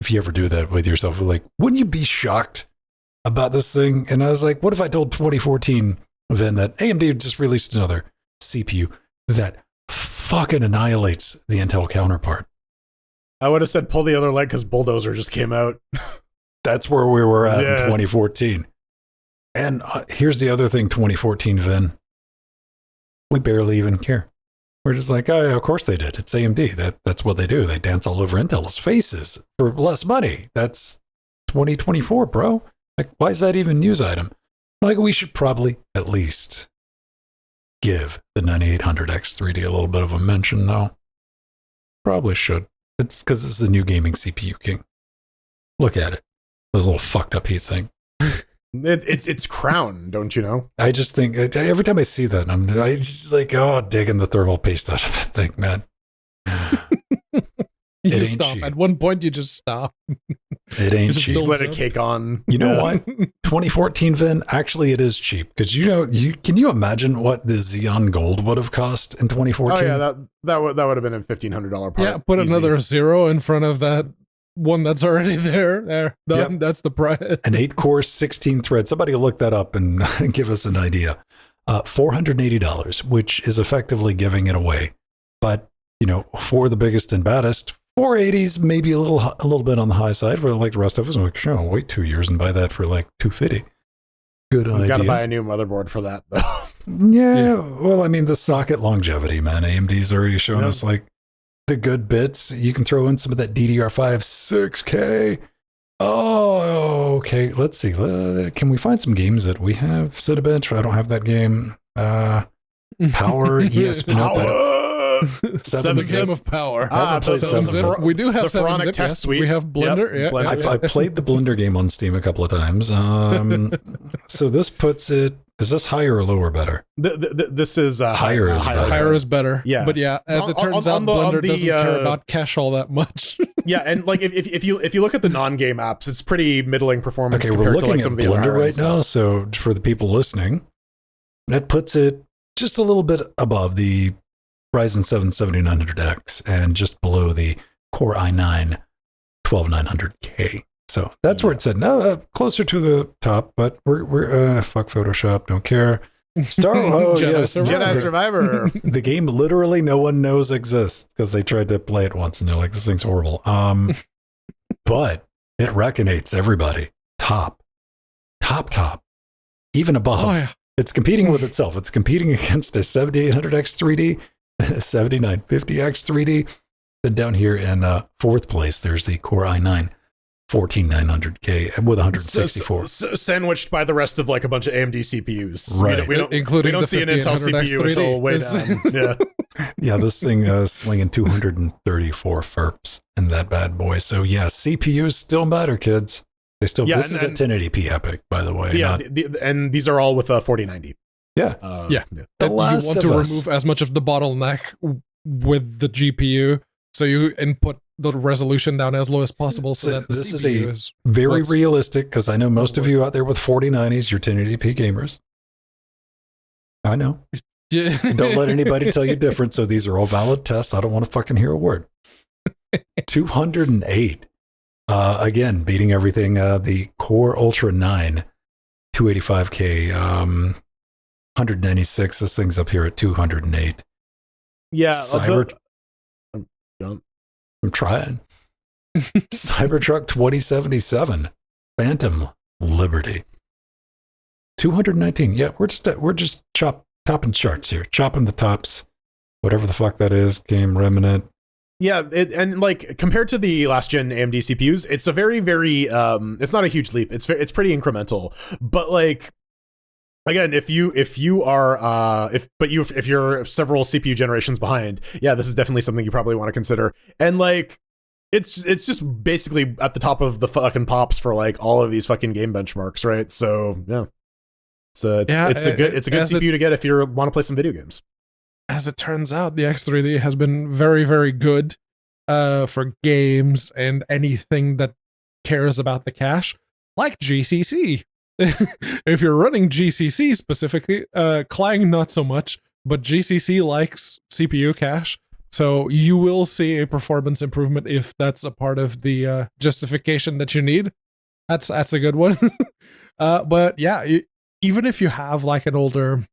Speaker 3: If you ever do that with yourself, like, wouldn't you be shocked about this thing? And I was like, what if I told 2014 Vin that AMD just released another CPU that fucking annihilates the Intel counterpart?
Speaker 1: I would have said pull the other leg because Bulldozer just came out.
Speaker 3: That's where we were at in 2014. And here's the other thing, 2014 Vin. We barely even care. We're just like, oh, yeah, of course they did. It's AMD. That's what they do. They dance all over Intel's faces for less money. That's 2024, bro. Like, why is that even a news item? Like, we should probably at least give the 9800X3D a little bit of a mention, though. Probably should. It's because this is a new gaming CPU king. Look at it. Those little fucked up heatsink.
Speaker 1: It's crown, don't you know?
Speaker 3: I just think every time I see that, I just like, oh, digging the thermal paste out of that thing, man.
Speaker 2: You stop. Cheap. At one point, you just stop.
Speaker 3: It ain't cheap.
Speaker 1: Just let it cake on.
Speaker 3: You know what? 2014 Vin, actually, it is cheap because can you imagine what the Xeon Gold would have cost in 2014?
Speaker 1: Oh yeah, that would have been a $1,500 part.
Speaker 2: Yeah, put easy. Another 0 in front of that one that's already there. Done. Yep. That's the price.
Speaker 3: An 8-core, 16-thread. Somebody look that up and give us an idea. $480, which is effectively giving it away. But for the biggest and baddest, 480s maybe a little bit on the high side for like the rest of us. I'm like, sure, I'll wait 2 years and buy that for like $250. Good idea.
Speaker 1: Got to buy a new motherboard for that, though.
Speaker 3: Yeah, well, I mean, the socket longevity, man. AMD's already shown us like the good bits. You can throw in some of that DDR5 6K. Oh, okay. Let's see. Can we find some games that we have? Cinebench. I don't have that game. Power. Yes.
Speaker 2: The game of power.
Speaker 3: I played 7-Zip.
Speaker 2: We do have
Speaker 1: the
Speaker 2: 7-Zip.
Speaker 1: Test
Speaker 2: Yes.
Speaker 1: Suite.
Speaker 2: We have Blender.
Speaker 1: Yep, Blender.
Speaker 3: I played the Blender game on Steam a couple of times. So this puts it. Is this higher or lower better?
Speaker 1: This is
Speaker 3: higher. Is better.
Speaker 2: Higher is better.
Speaker 1: Yeah,
Speaker 2: but yeah, as it turns out, Blender doesn't care about cache all that much.
Speaker 1: Yeah, and like if you look at the non-game apps, it's pretty middling performance.
Speaker 3: Okay, we're looking
Speaker 1: to, like,
Speaker 3: at
Speaker 1: some of the
Speaker 3: Blender right
Speaker 1: stuff.
Speaker 3: now. So for the people listening, that puts it just a little bit above the Ryzen 7 7900X and just below the Core i9 12900K. So that's where it said no, closer to the top. But we're fuck Photoshop, don't care.
Speaker 1: Jedi Survivor.
Speaker 3: The game literally no one knows exists because they tried to play it once and they're like, this thing's horrible. But it reckinates everybody. Top, even above.
Speaker 2: Oh, yeah.
Speaker 3: It's competing with itself. It's competing against a 7800X 3D, a 7950X 3D. Then down here in fourth place, there's the Core i9 14900K with 164.
Speaker 1: Sandwiched by the rest of like a bunch of AMD CPUs.
Speaker 3: Right.
Speaker 1: We don't
Speaker 2: Including
Speaker 1: see an Intel CPU until way down. Yeah.
Speaker 3: Yeah, this thing is slinging 234 FERPs in that bad boy. So yeah, CPUs still matter, kids. They still.
Speaker 1: Yeah,
Speaker 3: this is a 1080p epic, by the way.
Speaker 1: Yeah, and these are all with a 4090.
Speaker 3: Yeah.
Speaker 2: Yeah. You want to remove as much of the bottleneck with the GPU, so you input the resolution down as low as possible. So that
Speaker 3: this
Speaker 2: CPU
Speaker 3: is very realistic, because I know most of you out there with 4090s, you're 1080p gamers. I know.
Speaker 2: Yeah.
Speaker 3: Don't let anybody tell you different. So these are all valid tests. I don't want to fucking hear a word. 208. Again, beating everything. The Core Ultra 9, 285K, 196. This thing's up here at 208.
Speaker 1: Yeah.
Speaker 3: I'm trying. Cybertruck 2077, Phantom Liberty, 219. Yeah, we're just topping charts here, chopping the tops, whatever the fuck that is. Game Remnant.
Speaker 1: Yeah, and like compared to the last gen AMD CPUs, it's a very, very it's not a huge leap. It's pretty incremental. But like again, if you're several CPU generations behind, yeah, this is definitely something you probably want to consider. And like it's just basically at the top of the fucking pops for like all of these fucking game benchmarks, right? So yeah. It's a good CPU to get if you want to play some video games.
Speaker 2: As it turns out, the X3D has been very, very good for games and anything that cares about the cache, like GCC. If you're running GCC specifically, Clang not so much, but GCC likes CPU cache, so you will see a performance improvement if that's a part of the justification that you need. That's a good one. But yeah, even if you have like an older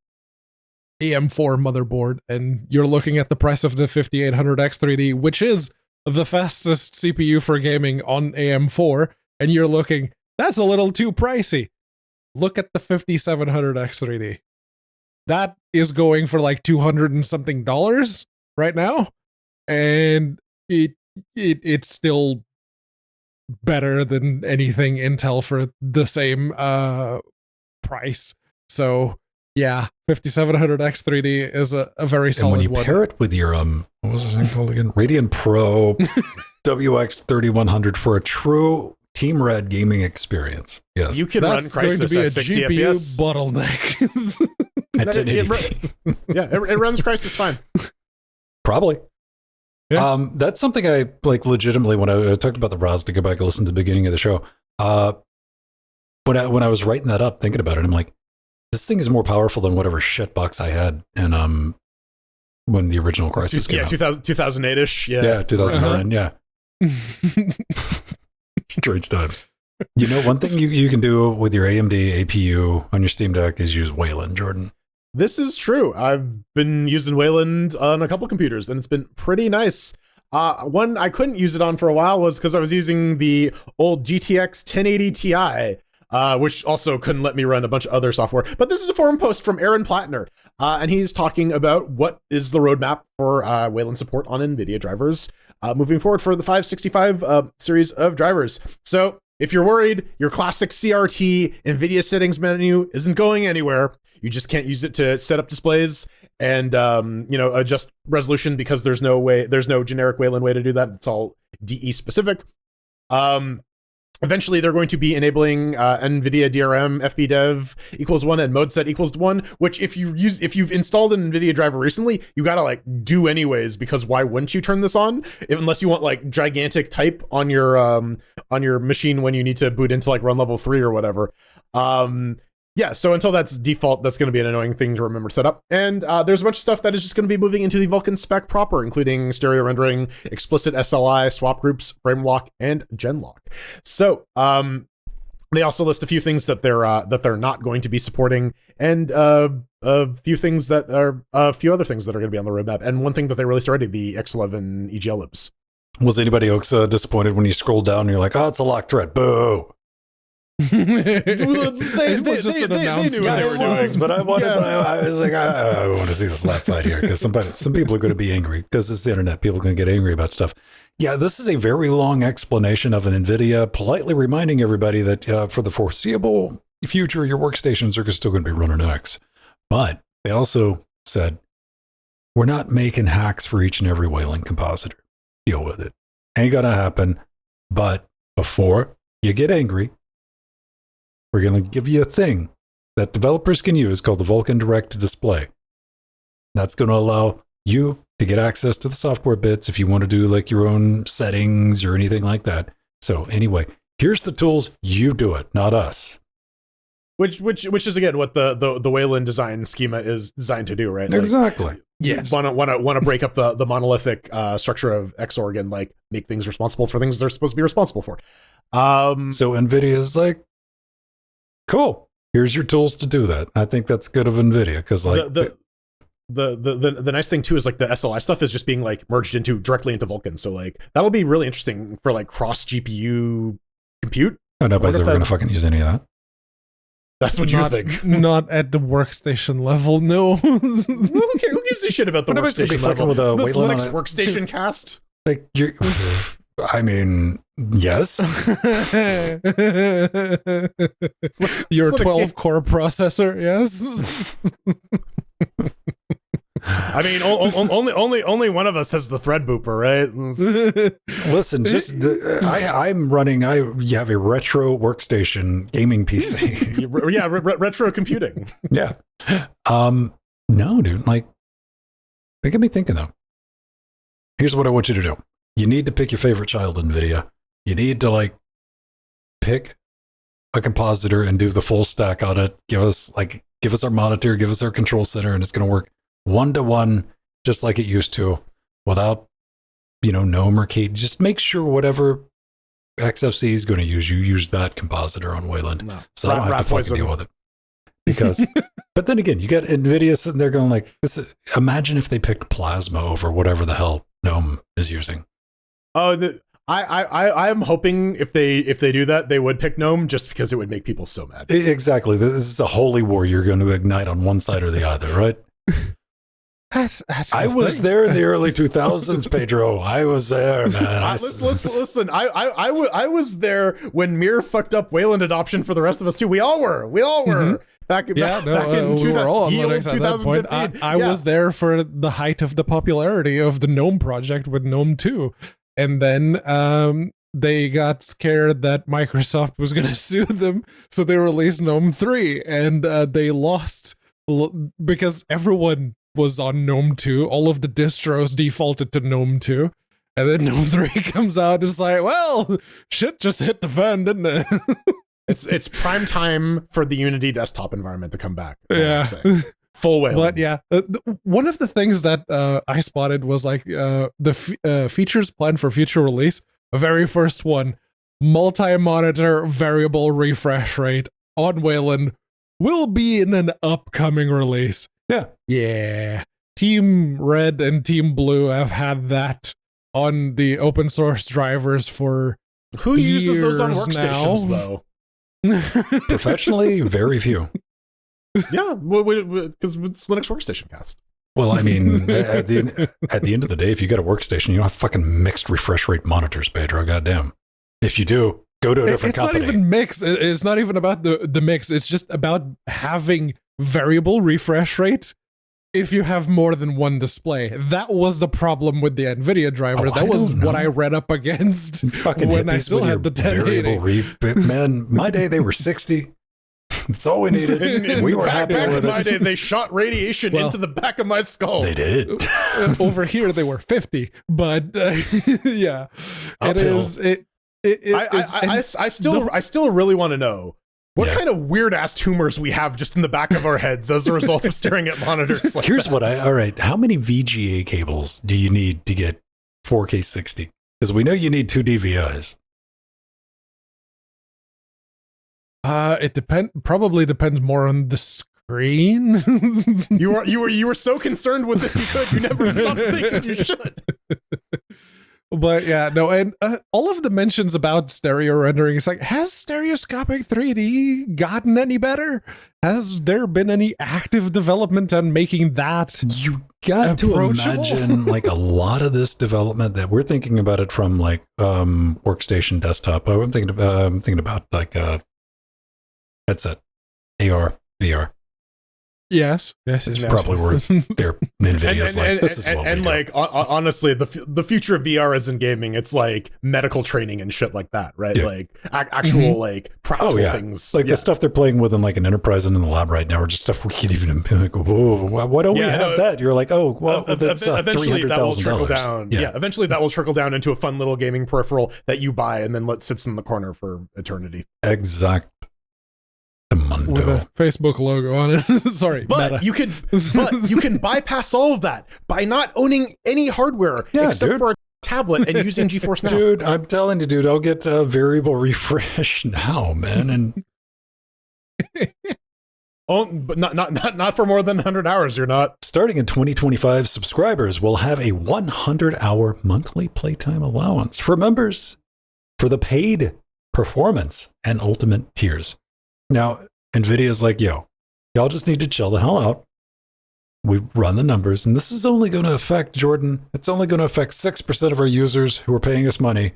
Speaker 2: AM4 motherboard and you're looking at the price of the 5800X 3D, which is the fastest CPU for gaming on AM4, and you're looking, that's a little too pricey. Look at the 5700X 3D. That is going for like $200 and something right now, and it's still better than anything Intel for the same price. So yeah, 5700X 3D is a very solid one.
Speaker 3: And when you pair it with your what was this thing called again? Radeon Pro WX 3100 for a true Team Red gaming experience. Yes,
Speaker 1: you can run Crysis
Speaker 2: going to be
Speaker 1: at
Speaker 2: a
Speaker 1: 60
Speaker 2: GPU
Speaker 1: FPS.
Speaker 2: bottleneck.
Speaker 3: At 1080p.
Speaker 1: It runs Crysis fine.
Speaker 3: Probably.
Speaker 2: Yeah.
Speaker 3: That's something I like legitimately when I talked about the ROS, to go back and listen to the beginning of the show. When I was writing that up, thinking about it, I'm like, this thing is more powerful than whatever shitbox I had in when the original Crysis came out.
Speaker 1: 2008-ish. Yeah,
Speaker 3: 2009. Yeah. Strange times. You know, one thing you can do with your AMD APU on your Steam Deck is use Wayland, Jordan.
Speaker 1: This is true. I've been using Wayland on a couple computers, and it's been pretty nice. One I couldn't use it on for a while was because I was using the old GTX 1080 Ti. which also couldn't let me run a bunch of other software. But this is a forum post from Aaron Plattner, and he's talking about what is the roadmap for Wayland support on NVIDIA drivers moving forward for the 565 series of drivers. So if you're worried your classic CRT NVIDIA settings menu isn't going anywhere, you just can't use it to set up displays and adjust resolution because there's no generic Wayland way to do that. It's all DE specific. Eventually, they're going to be enabling NVIDIA DRM FBDev =1 and mode set =1, which if you've installed an NVIDIA driver recently, you gotta like do anyways, because why wouldn't you turn this on unless you want like gigantic type on your machine when you need to boot into like run level 3 or whatever. Yeah, so until that's default, that's going to be an annoying thing to remember to set up. And there's a bunch of stuff that is just going to be moving into the Vulkan spec proper, including stereo rendering, explicit SLI, swap groups, frame lock, and gen lock. So they also list a few things that they're not going to be supporting, and a few things that are a few other things that are going to be on the roadmap. And one thing that they released already, the X11 EGL libs.
Speaker 3: Was anybody else disappointed when you scroll down and you're like, oh, it's a locked thread, boo?
Speaker 2: It was just an announcement.
Speaker 1: They knew what they were doing.
Speaker 3: But I was like, I want to see the slap fight here, because some people are going to be angry because it's the internet. People are going to get angry about stuff. Yeah, this is a very long explanation of an NVIDIA politely reminding everybody that for the foreseeable future, your workstations are still going to be running X. But they also said, we're not making hacks for each and every Wayland compositor. Deal with it. Ain't going to happen. But before you get angry, we're going to give you a thing that developers can use called the Vulkan Direct Display. That's going to allow you to get access to the software bits if you want to do like your own settings or anything like that. So anyway, here's the tools. You do it, not us.
Speaker 1: Which is again what the Wayland design schema is designed to do, right? Like,
Speaker 3: exactly.
Speaker 1: Yes. Want to break up the monolithic structure of Xorg and like make things responsible for things they're supposed to be responsible for.
Speaker 3: So NVIDIA is like, cool. Here's your tools to do that. I think that's good of NVIDIA, because like
Speaker 1: the nice thing too is like the SLI stuff is just being like merged directly into Vulkan. So like that'll be really interesting for like cross GPU compute.
Speaker 3: Oh, nobody's ever going to fucking use any of that.
Speaker 1: That's what you think.
Speaker 2: Not at the workstation level, no.
Speaker 1: Who gives a shit about the workstation level?
Speaker 3: With
Speaker 1: this Linux workstation cast?
Speaker 3: Like you're. I mean, yes.
Speaker 2: Your 12-core processor, yes.
Speaker 1: I mean, only one of us has the Threadbooper, right?
Speaker 3: Listen, just I'm running. You have a retro workstation gaming PC.
Speaker 1: Yeah, retro computing.
Speaker 3: Yeah. No, dude. Like, they get me thinking though. Here's what I want you to do. You need to pick your favorite child NVIDIA. You need to like pick a compositor and do the full stack on it. Give us our monitor, give us our control center, and it's going to work 1-to-1 just like it used to, without GNOME or Kate. Just make sure whatever XFC is going to use, you use that compositor on Wayland. No. So I don't have to fucking deal with it. Because, but then again, you got NVIDIA sitting there going like, imagine if they picked Plasma over whatever the hell GNOME is using.
Speaker 1: Oh, I'm hoping if they do that, they would pick GNOME, just because it would make people so mad.
Speaker 3: Exactly. This is a holy war you're going to ignite on one side or the other, right? I was there in the early 2000s, Pedro. I was there, man.
Speaker 1: Listen. I was there when Mir fucked up Wayland adoption for the rest of us too. We all were. Mm-hmm. Back in
Speaker 2: we were all on Linux at that point. I was there for the height of the popularity of the GNOME project with GNOME 2. And then they got scared that Microsoft was going to sue them, so they released GNOME 3, and they lost because everyone was on GNOME 2. All of the distros defaulted to GNOME 2, and then GNOME 3 comes out. It's like, well, shit just hit the fan, didn't it?
Speaker 1: It's prime time for the Unity desktop environment to come back.
Speaker 2: Yeah.
Speaker 1: Full Wayland.
Speaker 2: But yeah, one of the things that I spotted was like the features planned for future release. The very first one, multi-monitor variable refresh rate on Wayland will be in an upcoming release. Yeah. Team Red and Team Blue have had that on the open source drivers for
Speaker 1: Who uses those on workstations
Speaker 2: now.
Speaker 1: Though?
Speaker 3: Professionally, very few.
Speaker 1: Yeah, because it's Linux Workstation Cast.
Speaker 3: Well, I mean, at the end of the day, if you got a workstation, you don't have fucking mixed refresh rate monitors, Pedro. Goddamn. If you do, go to a different company.
Speaker 2: It's not even mixed. It's not even about the mix. It's just about having variable refresh rate if you have more than one display. That was the problem with the NVIDIA drivers. That was what I read up against when I still had the 1080.
Speaker 3: Man, my day, they were 60. That's all we needed. We were happy with it.
Speaker 1: My day, they shot radiation into the back of my skull.
Speaker 3: They did.
Speaker 2: Over here, they were 50. But yeah,
Speaker 3: Uphill.
Speaker 1: I still really want to know what kind of weird ass tumors we have just in the back of our heads as a result of staring at monitors. Like
Speaker 3: Here's what all right. How many VGA cables do you need to get 4K 60? Because we know you need 2 DVIs.
Speaker 2: Probably depends more on the screen.
Speaker 1: you were so concerned with if you could, you never stopped thinking you should.
Speaker 2: But yeah, no, and all of the mentions about stereo rendering, it's like, has stereoscopic 3D gotten any better? Has there been any active development on making that
Speaker 3: You got to imagine like a lot of this development that we're thinking about it from like workstation desktop. I'm thinking about like headset, AR, VR.
Speaker 2: Yes,
Speaker 3: It's probably worth their NVIDIA's this is what we do.
Speaker 1: Like honestly, the future of VR isn't gaming. It's like medical training and shit like that, right?
Speaker 3: Yeah.
Speaker 1: Like actual like practical things.
Speaker 3: Like the stuff they're playing with in like an enterprise and in the lab right now are just stuff we can't even be like, whoa, why don't we have that? You're like, oh, well, that's
Speaker 1: eventually that will trickle
Speaker 3: $300,000.
Speaker 1: down. Yeah, eventually that will trickle down into a fun little gaming peripheral that you buy and then sits in the corner for eternity.
Speaker 3: Exact.
Speaker 2: With a Facebook logo on it. Sorry,
Speaker 1: but
Speaker 2: Meta.
Speaker 1: you can bypass all of that by not owning any hardware except for a tablet and using GeForce Now.
Speaker 3: Dude, I'm telling you, dude, I'll get variable refresh now, man, and
Speaker 1: but not for more than 100 hours. You're not.
Speaker 3: Starting in 2025, subscribers will have a 100-hour monthly playtime allowance for members for the paid performance and ultimate tiers. Now, NVIDIA is like, yo, y'all just need to chill the hell out. We run the numbers, and this is only going to affect, Jordan, it's only going to affect 6% of our users who are paying us money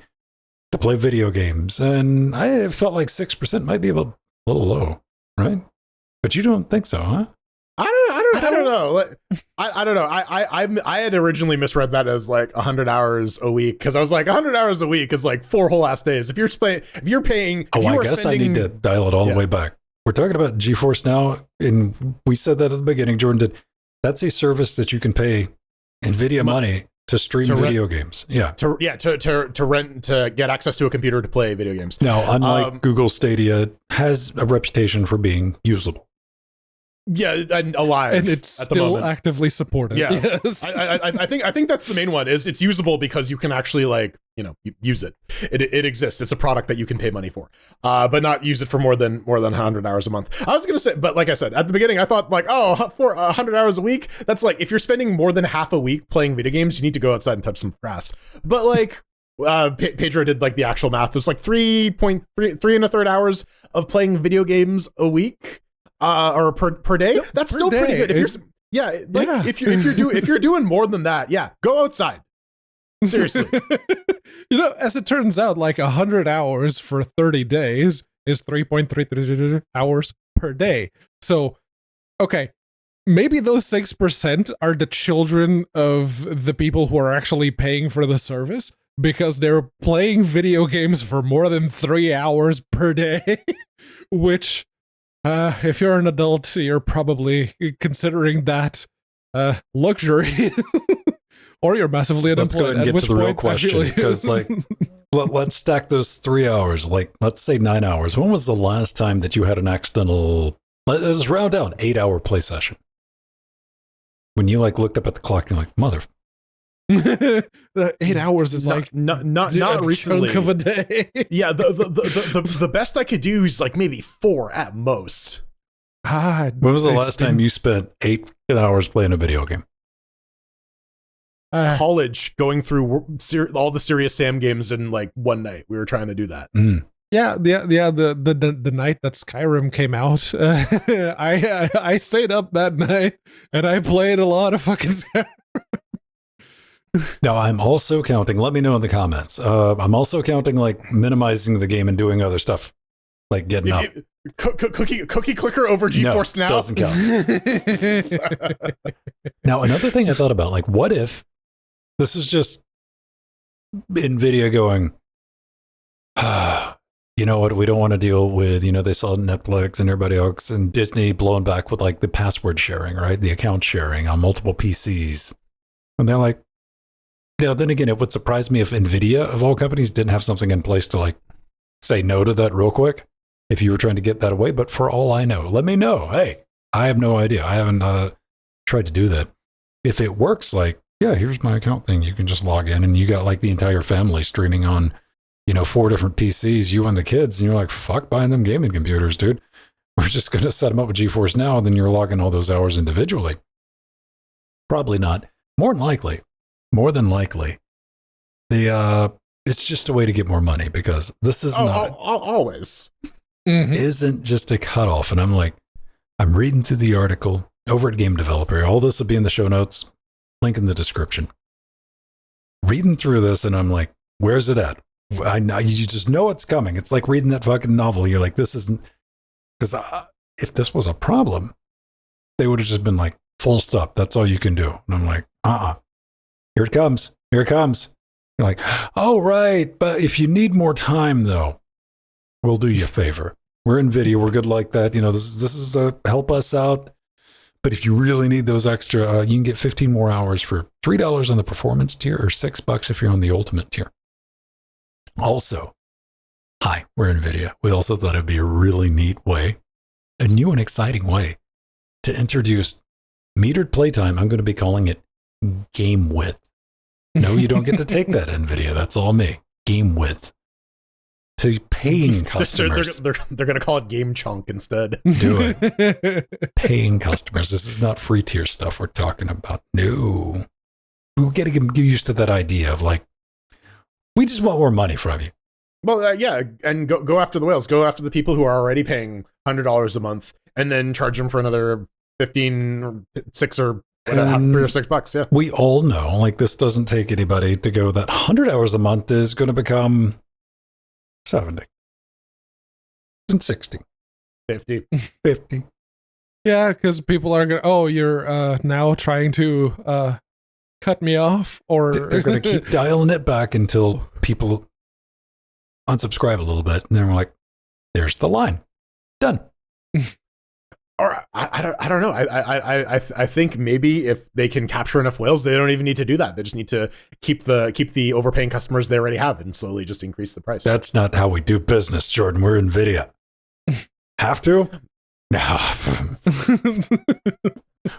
Speaker 3: to play video games. And I felt like 6% might be a little low, right? But you don't think so, huh?
Speaker 1: I don't know. I don't know. I had originally misread that as like 100 hours a week because I was like 100 hours a week is like 4 whole ass days. If you're paying,
Speaker 3: I guess I need to dial it all the way back. We're talking about GeForce Now, and we said that at the beginning. Jordan did. That's a service that you can pay NVIDIA money to stream video games. Yeah,
Speaker 1: to rent to get access to a computer to play video games.
Speaker 3: Now, unlike Google Stadia, has a reputation for being usable.
Speaker 1: Yeah, and alive,
Speaker 2: and it's still actively supported.
Speaker 1: Yeah,
Speaker 2: yes.
Speaker 1: I think that's the main one. Is it's usable because you can actually use it. It exists. It's a product that you can pay money for, but not use it for more than 100 hours a month. I was gonna say, but like I said at the beginning, I thought like, for 100 hours a week, that's like if you're spending more than half a week playing video games, you need to go outside and touch some grass. But like. Pedro did like the actual math. There's like 3.3 1/3 hours of playing video games a week. Or per day. Yep, that's still pretty good. If you're doing more than that, go outside. Seriously.
Speaker 2: As it turns out, like 100 hours for 30 days is 3.33 hours per day. So, okay, maybe those 6% are the children of the people who are actually paying for the service because they're playing video games for more than 3 hours per day, which... if you're an adult, you're probably considering that luxury, or you're massively unemployed.
Speaker 3: Let's go ahead and get to the real question, because let's stack those 3 hours. Like, let's say 9 hours. When was the last time that you had an accidental? Let's round down 8-hour play session. When you looked up at the clock and you're like, mother.
Speaker 2: 8 hours is
Speaker 1: not
Speaker 2: a
Speaker 1: recently.
Speaker 2: Chunk of a day.
Speaker 1: Yeah, the best I could do is like maybe 4 at most.
Speaker 3: When was the last time you spent 8 hours playing a video game?
Speaker 1: College, going through all the Serious Sam games in like one night. We were trying to do that.
Speaker 2: The night that Skyrim came out, I stayed up that night and I played a lot of fucking Skyrim.
Speaker 3: Now, I'm also counting, let me know in the comments. I'm also counting like minimizing the game and doing other stuff, like getting up.
Speaker 1: Cookie clicker over GeForce Now?
Speaker 3: Doesn't count. Now, another thing I thought about, like, what if this is just NVIDIA going, you know what, we don't want to deal with, they saw Netflix and everybody else and Disney blowing back with like the password sharing, right? The account sharing on multiple PCs. And they're like, then again, it would surprise me if NVIDIA, of all companies, didn't have something in place to like say no to that real quick if you were trying to get that away. But for all I know, let me know. Hey, I have no idea. I haven't tried to do that. If it works, like, yeah, here's my account thing. You can just log in and you got like the entire family streaming on, 4 different PCs, you and the kids, and you're like, fuck buying them gaming computers, dude. We're just going to set them up with GeForce Now, and then you're logging all those hours individually. Probably not. More than likely, it's just a way to get more money because this is not
Speaker 1: always
Speaker 3: isn't just a cutoff. And I'm reading through the article over at Game Developer. All this will be in the show notes, link in the description. Reading through this, and I'm like, where's it at? You just know it's coming. It's like reading that fucking novel. You're like, this isn't, because if this was a problem, they would have just been like, full stop. That's all you can do. And I'm like, here it comes. Here it comes. You're like, oh, right. But if you need more time, though, we'll do you a favor. We're NVIDIA. We're good like that. This is help us out. But if you really need those extra, you can get 15 more hours for $3 on the performance tier or $6 if you're on the ultimate tier. Also, hi, we're NVIDIA. We also thought it'd be a really neat way, a new and exciting way to introduce metered playtime. I'm going to be calling it game width. No, you don't get to take that, NVIDIA. That's all me. Game width. To paying customers.
Speaker 1: They're going to call it game chunk instead.
Speaker 3: Do it. Paying customers. This is not free tier stuff we're talking about. No. We're getting to get used to that idea of like, we just want more money from you.
Speaker 1: Well, yeah, and go after the whales. Go after the people who are already paying $100 a month and then charge them for another 15 or 6 or $3 or $6. Yeah.
Speaker 3: We all know, like, this doesn't take anybody to go that 100 hours a month is going to become 70 and 60.
Speaker 1: 50.
Speaker 2: Yeah, because people are going to, you're now trying to cut me off, or
Speaker 3: they're going to keep dialing it back until people unsubscribe a little bit, and then we're like, there's the line. Done.
Speaker 1: Or I don't know. I think maybe if they can capture enough whales, they don't even need to do that. They just need to keep the overpaying customers they already have and slowly just increase the price.
Speaker 3: That's not how we do business, Jordan. We're NVIDIA. Have to? No.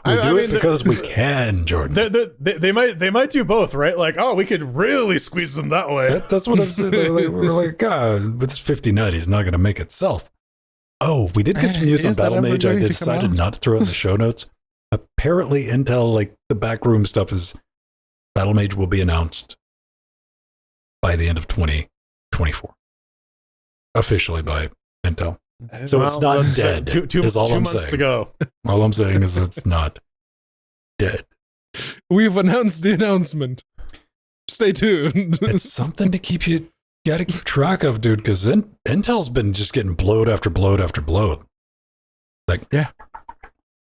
Speaker 3: We do it because we can, Jordan.
Speaker 1: They might do both, right? Like, we could really squeeze them that way.
Speaker 3: That's what I'm saying. We're like, God, with this 5090, he's not going to make itself. Oh, we did get some news on Battlemage. I decided not to throw in the show notes. Apparently, Intel, like the backroom stuff, is Battlemage will be announced by the end of 2024, officially by Intel. So it's not dead.
Speaker 1: Two months to go.
Speaker 3: All I'm saying is it's not dead.
Speaker 2: We've announced the announcement. Stay tuned.
Speaker 3: It's something to keep you got to keep track of, dude, because Intel's been just getting blowed after blowed after blowed. Like, yeah,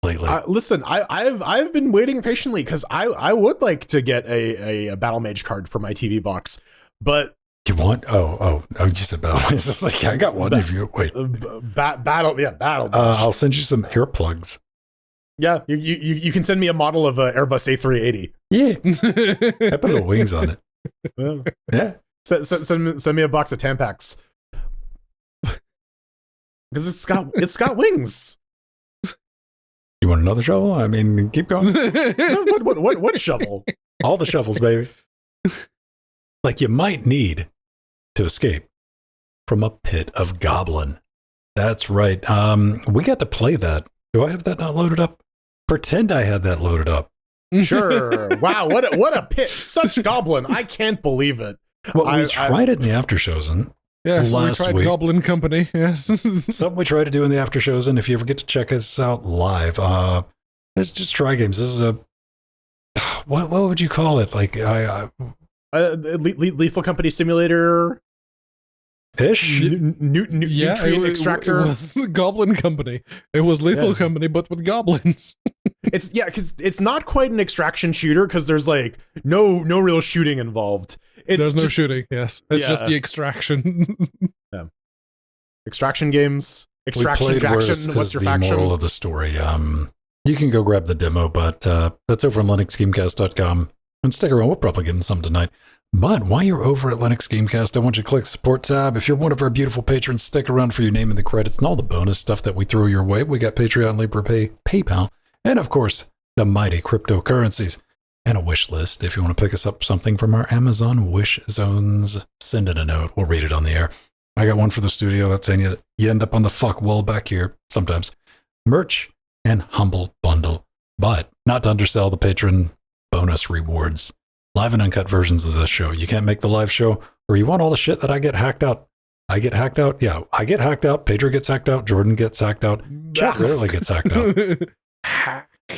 Speaker 3: lately.
Speaker 1: Listen, I've been waiting patiently because I would like to get a Battlemage card for my TV box, but.
Speaker 3: You want? Oh, you said Battle. It's just like, I got one. If you wait,
Speaker 1: Battle.
Speaker 3: I'll send you some earplugs.
Speaker 1: Yeah, you can send me a model of an Airbus A380.
Speaker 3: Yeah, I put little wings on it. Yeah,
Speaker 1: send me a box of Tampax because it's got wings.
Speaker 3: You want another shovel? I mean, keep going.
Speaker 1: What shovel?
Speaker 3: All the shovels, baby. Like you might need to escape from a pit of Goblin. That's right. We got to play that. Do I have that not loaded up? Pretend I had that loaded up.
Speaker 1: Sure. Wow. What a pit. Such Goblin. I can't believe it.
Speaker 3: Well, we tried it in the after shows, and
Speaker 2: Yes, we
Speaker 3: last
Speaker 2: tried
Speaker 3: week.
Speaker 2: Goblin Company. Yes.
Speaker 3: Something we try to do in the after shows, and if you ever get to check us out live, it's just try games. This is a what would you call it? Like
Speaker 1: Lethal Company Simulator
Speaker 3: ish.
Speaker 1: Nutrient extractor.
Speaker 2: It was Goblin Company. It was Lethal Company, but with goblins.
Speaker 1: It's because it's not quite an extraction shooter because there's like no real shooting involved.
Speaker 2: There's no shooting. Yes, it's just the extraction.
Speaker 1: Extraction games. Extraction. What's your
Speaker 3: the
Speaker 1: faction?
Speaker 3: moral of the story? You can go grab the demo, but that's over on linuxgamecast.com. And stick around. We'll probably get in some tonight. But while you're over at Linux Gamecast, I want you to click the support tab. If you're one of our beautiful patrons, stick around for your name in the credits and all the bonus stuff that we throw your way. We got Patreon, LibrePay, PayPal, and of course, the mighty cryptocurrencies. And a wish list. If you want to pick us up something from our Amazon wish zones, send it a note. We'll read it on the air. I got one for the studio that's saying you end up on the fuck wall back here sometimes. Merch and humble bundle. But not to undersell the patron bonus rewards. Live and uncut versions of this show. You can't make the live show, or you want all the shit that I get hacked out. I get hacked out. Yeah, I get hacked out. Pedro gets hacked out. Jordan gets hacked out. Chuck rarely gets hacked out.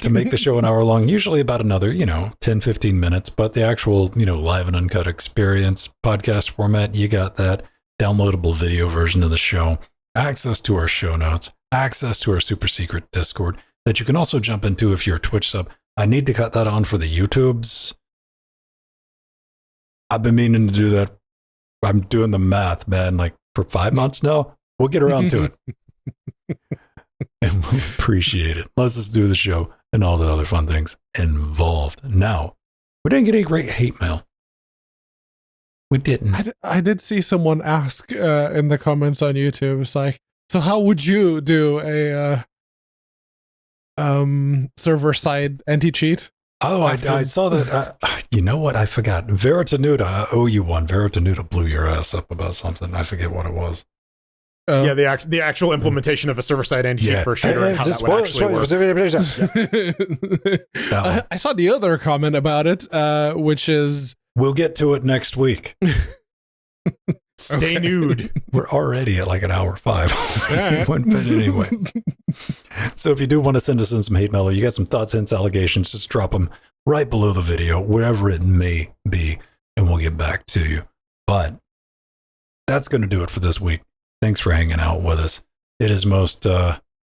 Speaker 3: To make the show an hour long, usually about another, 10, 15 minutes. But the actual, live and uncut experience, podcast format, you got that. Downloadable video version of the show. Access to our show notes. Access to our super secret Discord that you can also jump into if you're a Twitch sub. I need to cut that on for the YouTubes. I've been meaning to do that. I'm doing the math, man, like for 5 months now. We'll get around to it. And we'll appreciate it. Let's just do the show and all the other fun things involved. Now, we didn't get any great hate mail. We didn't.
Speaker 2: I did see someone ask in the comments on YouTube, it's like, so how would you do a server-side anti-cheat?
Speaker 3: Oh, I saw that. You know what? I forgot. Veritanuda, I owe you one. Veritanuda blew your ass up about something. I forget what it was.
Speaker 1: The actual implementation of a server-side anti-cheat for a shooter and how that would actually work.
Speaker 2: I saw the other comment about it, which is...
Speaker 3: We'll get to it next week.
Speaker 1: Stay nude.
Speaker 3: We're already at like an hour 5. But anyway. So if you do want to send us in some hate mail, or you got some thoughts, hints, allegations, just drop them right below the video, wherever it may be, and we'll get back to you. But that's going to do it for this week. Thanks for hanging out with us. It is most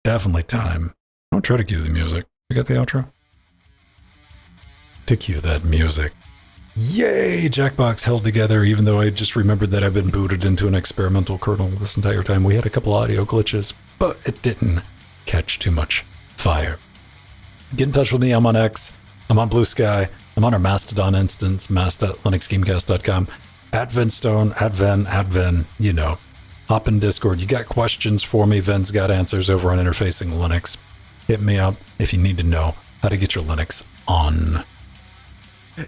Speaker 3: definitely time. I'll try to cue the music. You got the outro? To cue that music. Yay! Jackbox held together, even though I just remembered that I've been booted into an experimental kernel this entire time. We had a couple audio glitches, but it didn't catch too much fire. Get in touch with me. I'm on X. I'm on Blue Sky. I'm on our Mastodon instance, mast.linuxgamecast.com. At Venstone, at Ven, Hop in Discord. You got questions for me? Ven's got answers over on Interfacing Linux. Hit me up if you need to know how to get your Linux on.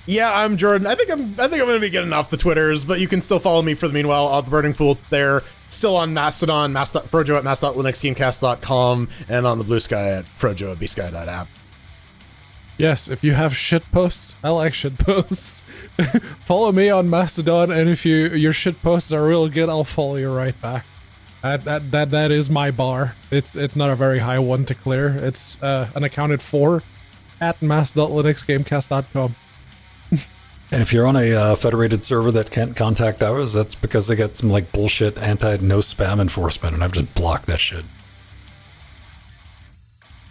Speaker 1: Yeah, I'm Jordan. I think I'm going to be getting off the Twitters, but you can still follow me for the meanwhile on the Burning Fool there. Still on Mastodon, Frojo at mast.linuxgamecast.com, and on the Blue Sky at Frojo at bsky.app.
Speaker 2: Yes, if you have shit posts, I like shit posts. Follow me on Mastodon, and if your shit posts are real good, I'll follow you right back. That is my bar. It's not a very high one to clear. It's unaccounted for at mast.linuxgamecast.com.
Speaker 3: And if you're on a federated server that can't contact ours, that's because they got some like bullshit anti-no spam enforcement, and I've just blocked that shit.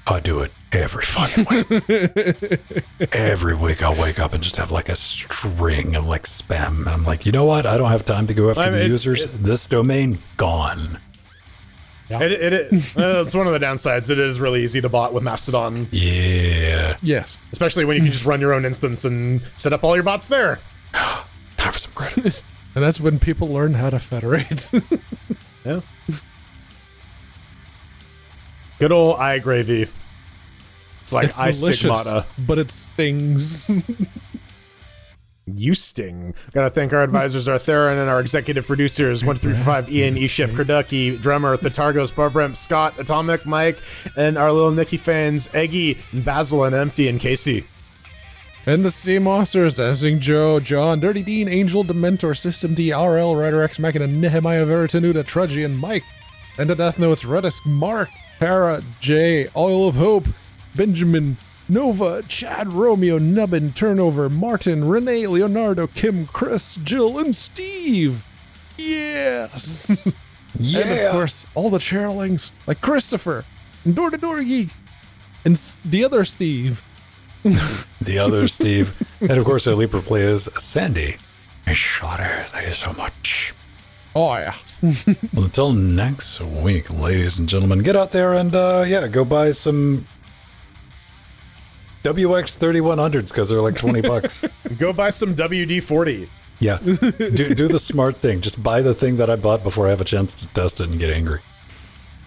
Speaker 3: I do it every fucking week. Every week I'll wake up and just have like a string of like spam. I'm like, you know what? I don't have time to go after the users. This domain, gone.
Speaker 1: Yeah. It's one of the downsides. It is really easy to bot with Mastodon.
Speaker 3: Yeah.
Speaker 2: Yes.
Speaker 1: Especially when you can just run your own instance and set up all your bots there.
Speaker 3: Time for some credits.
Speaker 2: And that's when people learn how to federate.
Speaker 1: Yeah. Good old eye gravy. It's like
Speaker 2: it's
Speaker 1: eye
Speaker 2: delicious,
Speaker 1: stigmata.
Speaker 2: But it stings.
Speaker 1: You sting. Gotta thank our advisors, our Theron, and our executive producers, 135 Ian, Eship, Kurducky, Drummer, The Targos, Barbremp, Scott, Atomic, Mike, and our little Nicky fans, Eggy, Basil, and Empty, and Casey.
Speaker 2: And the SteamOSers, Dancing Joe, John, Dirty Dean, Angel, Dementor, System D, RL, Rider X Machina, Nehemiah, Veritanuda, Trudgy, and Mike. And the Death Notes, Redis, Mark, Tara, Jay, Oil of Hope, Benjamin, Nova, Chad, Romeo, Nubbin, Turnover, Martin, Renee, Leonardo, Kim, Chris, Jill, and Steve. Yes!
Speaker 3: Yeah.
Speaker 2: And of course, all the chairlings, like Christopher, and Door to Door Geek, and the other Steve.
Speaker 3: The other Steve. And of course, our Leaper play is Sandy. And Shudder, thank you so much.
Speaker 2: Oh, yeah.
Speaker 3: Well, until next week, ladies and gentlemen, get out there and, go buy some WX3100s because they're like 20 bucks.
Speaker 1: Go buy some WD-40.
Speaker 3: Yeah. Do the smart thing. Just buy the thing that I bought before I have a chance to test it and get angry.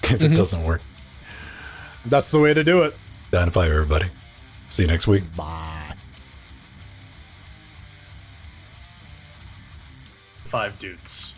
Speaker 3: If it doesn't work.
Speaker 1: That's the way to do it.
Speaker 3: Down fire, everybody. See you next week.
Speaker 1: Bye.
Speaker 4: 5 dudes.